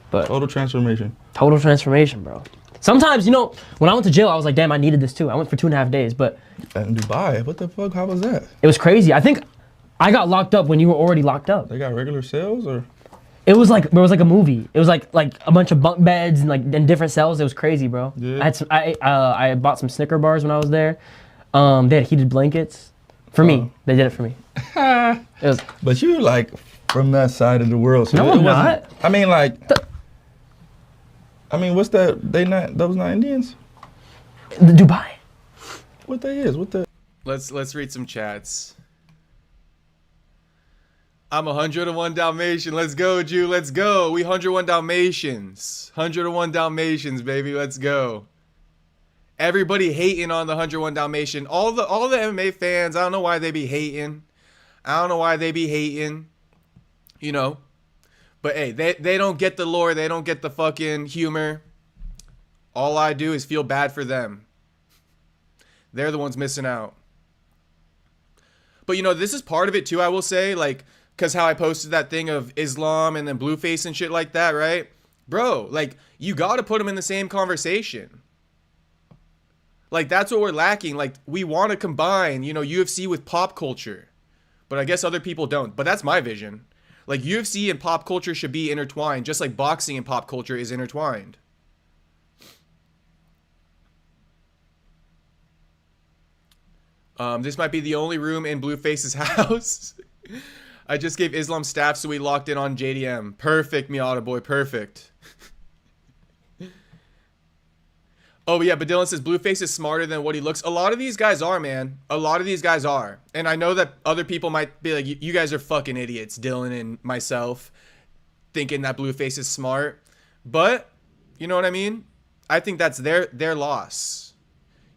But total transformation. Total transformation, bro. Sometimes, you know, when I went to jail, I was like, damn, I needed this too. I went for 2.5 days, but. In Dubai, what the fuck? How was that? It was crazy. I think I got locked up when you were already locked up. They got regular cells or? It was like a movie. It was like a bunch of bunk beds and like in different cells. It was crazy, bro. Yeah. I had I bought some Snicker bars when I was there. They had heated blankets. For me, they did it for me. It was, but you like from that side of the world. So no, it I'm wasn't- not. I mean, like, what's that? Those not Indians? Dubai. What they is? What the? Let's read some chats. I'm 101 Dalmatian. Let's go, Jew. Let's go. We 101 Dalmatians. 101 Dalmatians, baby. Let's go. Everybody hating on the 101 Dalmatian. All the MMA fans, I don't know why they be hating. You know. But hey, they don't get the lore. They don't get the fucking humor. All I do is feel bad for them. They're the ones missing out. But you know, this is part of it too, I will say, like, because how I posted that thing of Islam and then Blueface and shit like that, right? Bro, like, you got to put them in the same conversation. Like, that's what we're lacking. Like, we want to combine, you know, UFC with pop culture. But I guess other people don't. But that's my vision. Like, UFC and pop culture should be intertwined, just like boxing and pop culture is intertwined. This might be the only room in Blueface's house. I just gave Islam staff, so we locked in on JDM. Perfect, Miata boy, perfect. Oh, yeah, but Dylan says Blueface is smarter than what he looks. A lot of these guys are, man. A lot of these guys are. And I know that other people might be like, you guys are fucking idiots, Dylan and myself, thinking that Blueface is smart. But, you know what I mean? I think that's their loss.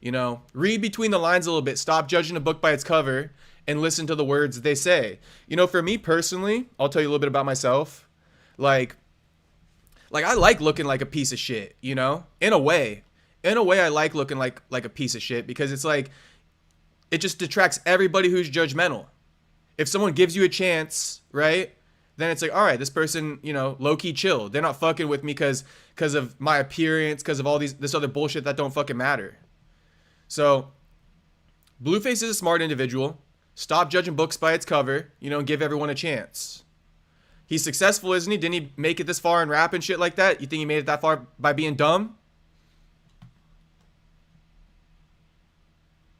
You know, read between the lines a little bit. Stop judging a book by its cover and listen to the words they say. You know, for me personally, I'll tell you a little bit about myself. Like I like looking like a piece of shit, you know? In a way, I like looking like a piece of shit because it's like, it just detracts everybody who's judgmental. If someone gives you a chance, right? Then it's like, all right, this person, you know, low-key chill. They're not fucking with me because of my appearance, because of all this other bullshit that don't fucking matter. So, Blueface is a smart individual. Stop judging books by its cover, you know, and give everyone a chance. He's successful, isn't he? Didn't he make it this far in rap and shit like that? You think he made it that far by being dumb?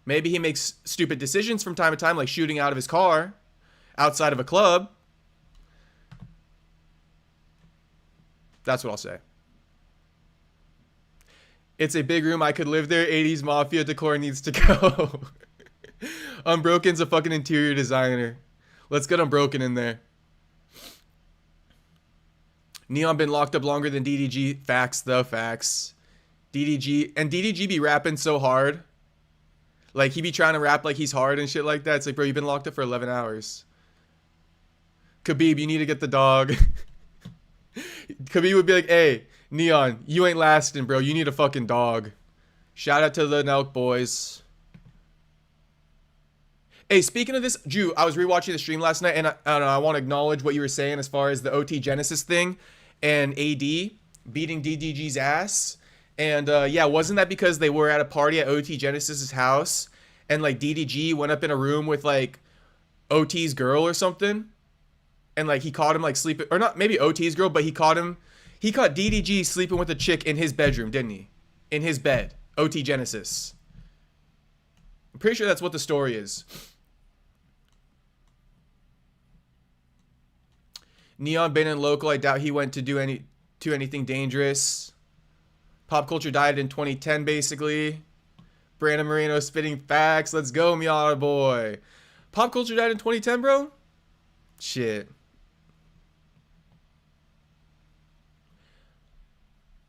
Maybe he makes stupid decisions from time to time, like shooting out of his car outside of a club. That's what I'll say. It's a big room. I could live there. 80s Mafia decor needs to go. Unbroken's a fucking interior designer. Let's get Unbroken in there. Neon been locked up longer than DDG. Facts, though. Facts. DDG be rapping so hard. Like, he be trying to rap like he's hard and shit like that. It's like, bro, you've been locked up for 11 hours. Khabib, you need to get the dog. Khabib would be like, hey, Neon, you ain't lasting, bro. You need a fucking dog. Shout out to the Nelk boys. Hey, speaking of this, Jew, I was rewatching the stream last night, and I don't know, I want to acknowledge what you were saying as far as the OT Genesis thing and AD beating DDG's ass. And yeah, wasn't that because they were at a party at OT Genesis's house, and like DDG went up in a room with like OT's girl or something, and like he caught him like sleeping, or not maybe OT's girl, but he caught DDG sleeping with a chick in his bedroom, didn't he? In his bed. OT Genesis. I'm pretty sure that's what the story is. Neon been in local. I doubt he went to do anything dangerous. Pop culture died in 2010, basically. Brandon Moreno spitting facts. Let's go, Miata boy. Pop culture died in 2010, bro? Shit.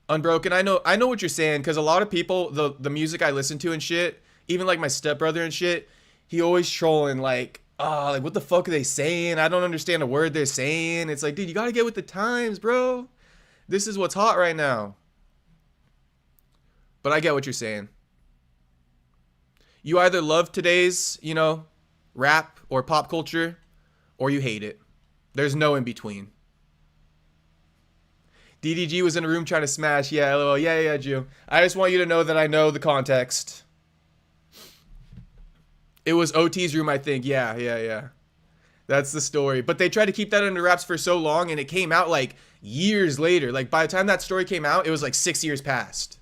Unbroken, I know what you're saying, because a lot of people, the music I listen to and shit, even like my stepbrother and shit, he always trolling like, like what the fuck are they saying? I don't understand a word they're saying. It's like, dude, you gotta get with the times, bro. This is what's hot right now. But I get what you're saying. You either love today's, you know, rap or pop culture, or you hate it. There's no in between. DDG was in a room trying to smash. Yeah, LOL. Yeah, Jew. I just want you to know that I know the context. It was OT's room, I think. Yeah. That's the story. But they tried to keep that under wraps for so long, and it came out like years later. Like by the time that story came out, it was like 6 years past.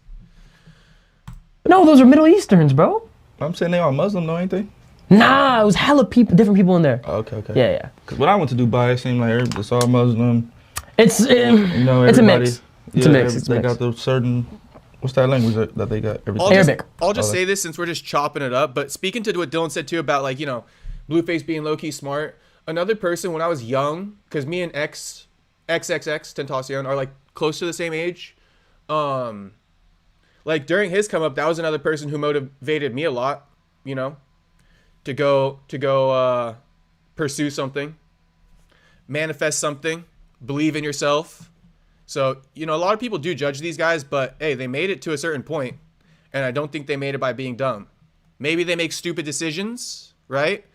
No, those are Middle Easterns, bro. I'm saying they all Muslim though, ain't they? Nah, it was hella people, different people in there. Oh, okay. Yeah, yeah. Cause when I went to Dubai, it seemed like it's all Muslim. It's you know, it's a everybody. mix. It's a mix. It's a They mix. got the certain. What's that language that they got? I'll just say this since we're just chopping it up. But speaking to what Dylan said too about like, you know, Blueface being low key smart. Another person when I was young, because me and XXX Tentacion are like close to the same age. Like during his come up, that was another person who motivated me a lot, you know, to go pursue something, manifest something, believe in yourself. So, you know, a lot of people do judge these guys, but hey, they made it to a certain point, and I don't think they made it by being dumb. Maybe they make stupid decisions, right?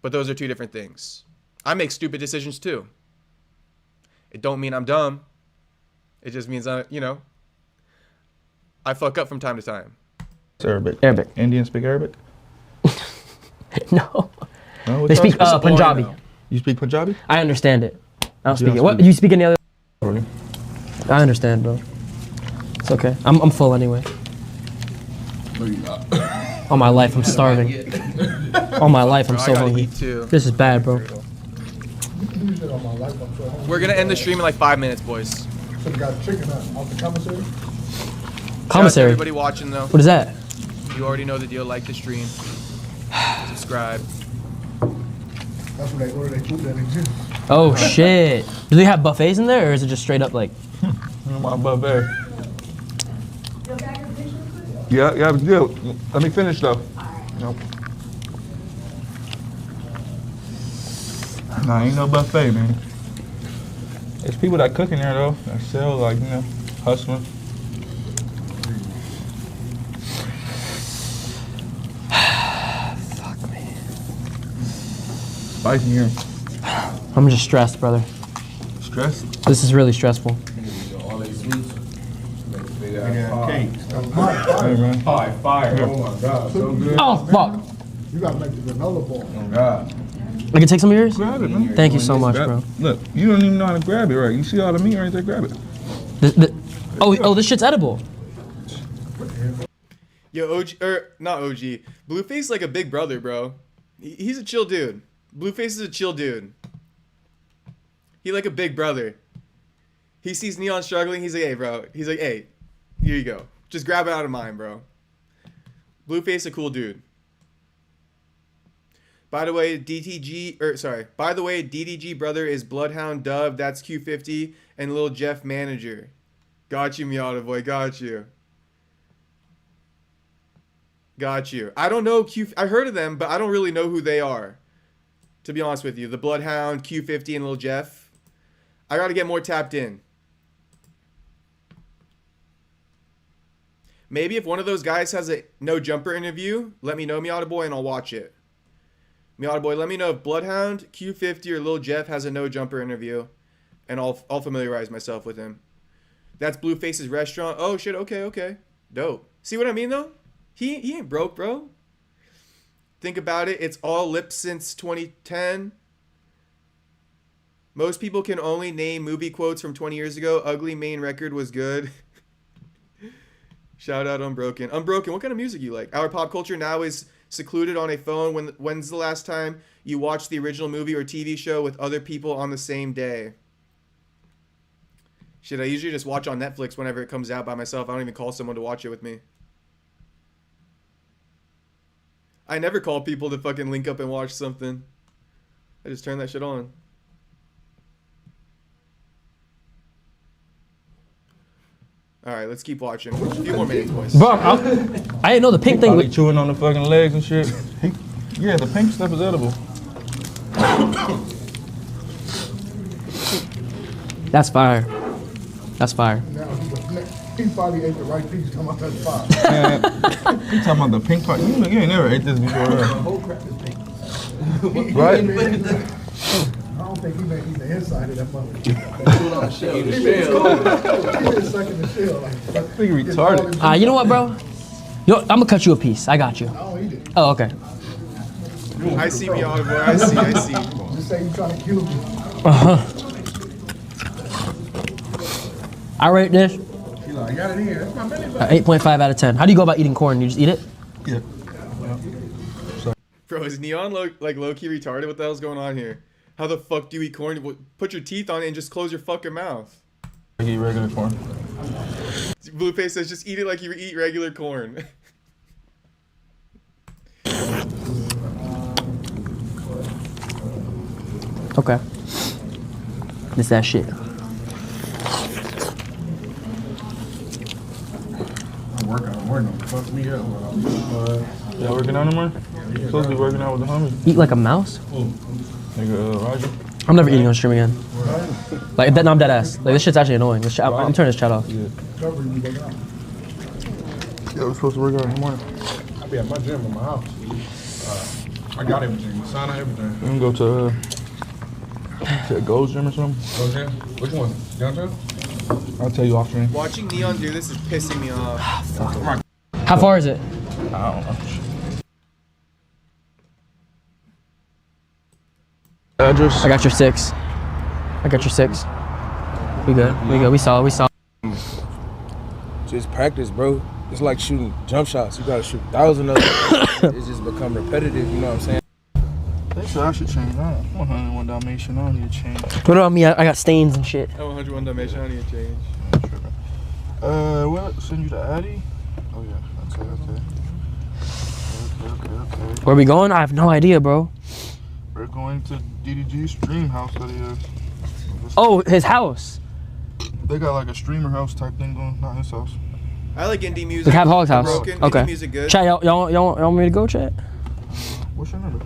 But those are two different things. I make stupid decisions too. It don't mean I'm dumb. It just means I fuck up from time to time. It's Arabic. Arabic. Indians speak Arabic? No. No, They speak Punjabi. You speak Punjabi? I understand it. I don't speak don't it. What? speak- You speak any other? Really? I understand, bro. It's okay. I'm full anyway. All my life, I'm starving. All my life, I'm Bro, I so gotta hungry. eat too. This is bad, bro. We're gonna end the stream in like 5 minutes, boys. So we got chicken off the commissary. Shout out to Commissary. everybody watching though. What is that? You already know the deal. Like the stream. Subscribe. That's where they order their food at exists. Oh shit. Do they have buffets in there, or is it just straight up like? My buffet. Yeah, let me finish though. Nope. Nah, ain't no buffet, man. There's people that cook in there though, that sell like, you know, hustling. Fuck me. Spicy here. I'm just stressed, brother. Stressed? This is really stressful. All these sweets. They got cakes. pie, fire. Oh my God, so good. Oh fuck. You gotta make the granola ball. Oh God. I can take some of yours? Grab it, man. Thank you so much, bro. Look, you don't even know how to grab it right. You see all the meat right there, grab it. Oh, this shit's edible. Yo, OG, not OG. Blueface like a big brother, bro. He's a chill dude. Blueface is a chill dude. He like a big brother. He sees Neon struggling. He's like, hey, bro. He's like, hey, here you go. Just grab it out of mine, bro. Blueface a cool dude. By the way, DDG brother is Bloodhound Dub. That's Q50 and Lil Jeff manager. Got you, Miata boy. Got you. Got you. I don't know I heard of them, but I don't really know who they are. To be honest with you, the Bloodhound, Q50, and Lil Jeff. I gotta get more tapped in. Maybe if one of those guys has a no jumper interview, let me know, Miata boy, and I'll watch it. Miata boy, let me know if Bloodhound, Q50, or Lil Jeff has a no jumper interview, and I'll familiarize myself with him. That's Blueface's restaurant. Oh shit. Okay. Dope. See what I mean though? He ain't broke, bro. Think about it. It's all lip since 2010. Most people can only name movie quotes from 20 years ago. Ugly main record was good. Shout out Unbroken. Unbroken, what kind of music you like? Our pop culture now is secluded on a phone. When's the last time you watched the original movie or TV show with other people on the same day? Shit, I usually just watch on Netflix whenever it comes out by myself. I don't even call someone to watch it with me. I never call people to fucking link up and watch something. I just turn that shit on. Alright, let's keep watching. A few more minutes, boys. Bro, I didn't know the pink thing. Probably chewing on the fucking legs and shit. Yeah, the pink stuff is edible. That's fire. That's fire. He probably ate the right piece. Come on, that's fine. You talking about the pink part? You ain't never ate this before, The right? whole crap is pink. Right? I don't think he may eat the inside of that mother. Think retarded. You know what, bro? Yo, I'm gonna cut you a piece. I got you. I don't eat it. Oh, okay. I see Miata boy. I see. say you trying to kill me. I rate this She like, I got it here. That's my belly button. 8.5 out of 10. How do you go about eating corn? You just eat it? Yeah. Bro, is Neon low key retarded? What the hell's going on here? How the fuck do you eat corn? Put your teeth on it and just close your fucking mouth. I eat regular corn. Blueface says just eat it like you eat regular corn. Okay. This that shit. I'm working. Fuck me up. Y'all working out no more? You supposed to be working out with the homies. Eat like a mouse? Nigga, Roger. I'm never eating on stream again. Like, no, I'm dead ass. Like, this shit's actually annoying. I'm turning this chat off. Yeah, we're supposed to work out in the morning. I be at my gym in my house. I got everything. Sauna, everything. We can go to a Gold's Gym or something. Go gym? Which one? Downtown? I'll tell you off stream. Watching Neon do this is pissing me off. How far is it? I don't know. Address. I got your 6. We good. We saw. Just practice, bro. It's like shooting jump shots. You gotta shoot 1,000 of them. It's just become repetitive, you know what I'm saying? They said I should change. I'm 101 Dalmatian. I don't need to change. Put it on me. I got stains and shit. I'm 101 Dalmatian. I need to change. What? Send you to Addy? Oh, yeah. Okay. Where we going? I have no idea, bro. We're going to DDG's stream house that he has. Oh, his house. They got like a streamer house type thing going, not his house. I like indie music. The Cap Hog's house. Broken. Okay. Indie music good. Chat, y'all want me to go, chat? What's your number?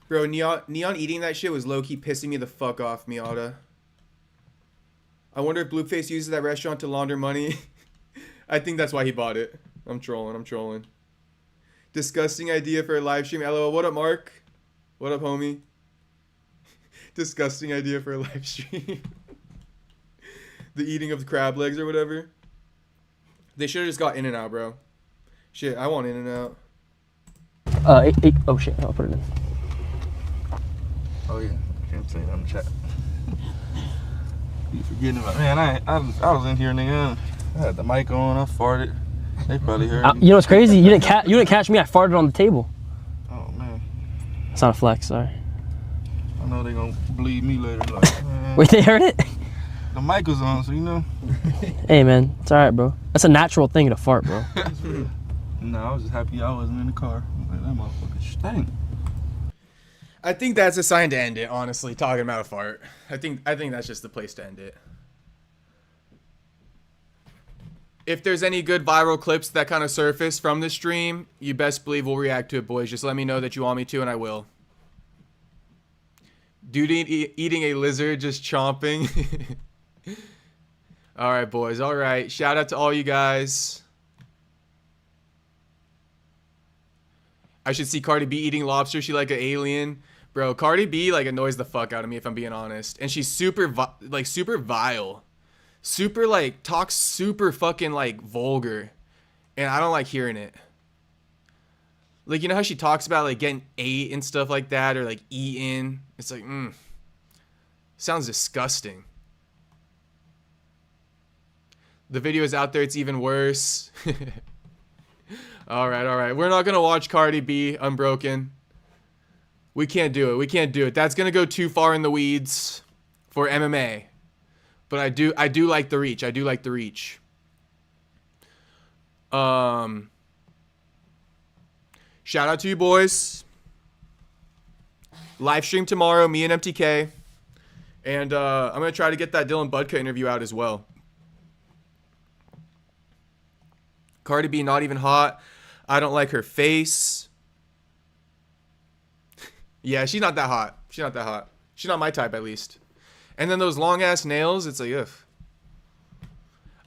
Bro, Neon eating that shit was low-key pissing me the fuck off, Miata. I wonder if Blueface uses that restaurant to launder money. I think that's why he bought it. I'm trolling. Disgusting idea for a live stream. LOL. What up, Mark? What up, homie? Disgusting idea for a live stream. The eating of the crab legs or whatever. They should have just got In-N-Out, bro. Shit, I want In-N-Out. Eight. Oh shit, I'll put it in. Oh yeah, I can't say that in the chat. You forgetting about man? I was in here, nigga. I had the mic on. I farted. They probably heard me. You know what's crazy? You didn't catch me. I farted on the table. Oh man. It's not a flex, sorry. I know they gonna bleed me later. Like, man. Wait, they heard it? The mic was on, so you know. Hey man, it's alright, bro. That's a natural thing to fart, bro. No, I was just happy I wasn't in the car. Like, that motherfucker stank. I think that's a sign to end it, honestly, talking about a fart. I think that's just the place to end it. If there's any good viral clips that kind of surface from the stream, you best believe we'll react to it, boys. Just let me know that you want me to, and I will. Dude eating a lizard, just chomping. Alright, boys. Alright. Shout out to all you guys. I should see Cardi B eating lobster. She like an alien. Bro, Cardi B like annoys the fuck out of me if I'm being honest. And she's super vile. Super like talks super fucking like vulgar. And I don't like hearing it. Like, you know how she talks about like getting ate and stuff like that, or like eaten? It's like, sounds disgusting. The video is out there, it's even worse. Alright. We're not gonna watch Cardi B Unbroken. We can't do it. That's gonna go too far in the weeds for MMA. But I do like the reach. Shout out to you boys. Live stream tomorrow, me and MTK. And I'm gonna try to get that Dylan Budka interview out as well. Cardi B not even hot. I don't like her face. Yeah, she's not that hot. She's not my type, at least. And then those long ass nails, it's like, ugh.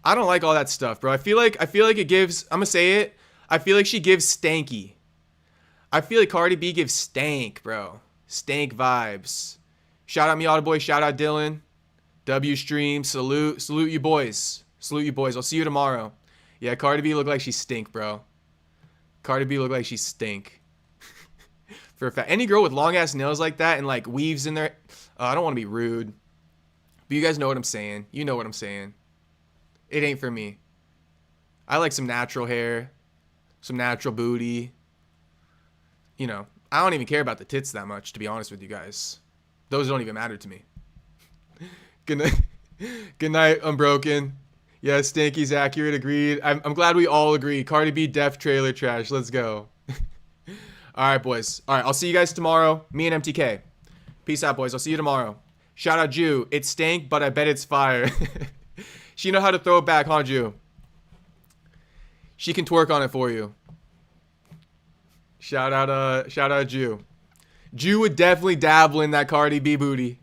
I don't like all that stuff, bro. I feel like it gives, I'm gonna say it, I feel like she gives stanky. I feel like Cardi B gives stank, bro. Stank vibes. Shout out Miata Boy, shout out Dylan. W stream, salute you boys. I'll see you tomorrow. Yeah, Cardi B look like she stink, bro. For a fact. Any girl with long ass nails like that and like weaves in there. I don't want to be rude, but you guys know what I'm saying. You know what I'm saying. It ain't for me. I like some natural hair, some natural booty. You know, I don't even care about the tits that much, to be honest with you guys. Those don't even matter to me. Good night. Good night, Unbroken. Yeah, Stanky's accurate. Agreed. I'm glad we all agree. Cardi B def trailer trash. Let's go. All right, boys. All right, I'll see you guys tomorrow. Me and MTK. Peace out, boys. I'll see you tomorrow. Shout out Jew. It stank, but I bet it's fire. She know how to throw it back, huh, Jew? She can twerk on it for you. Shout out Jew. Jew would definitely dabble in that Cardi B booty.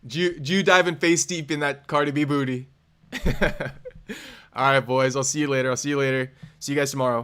Jew diving face deep in that Cardi B booty. All right, boys. I'll see you later. See you guys tomorrow.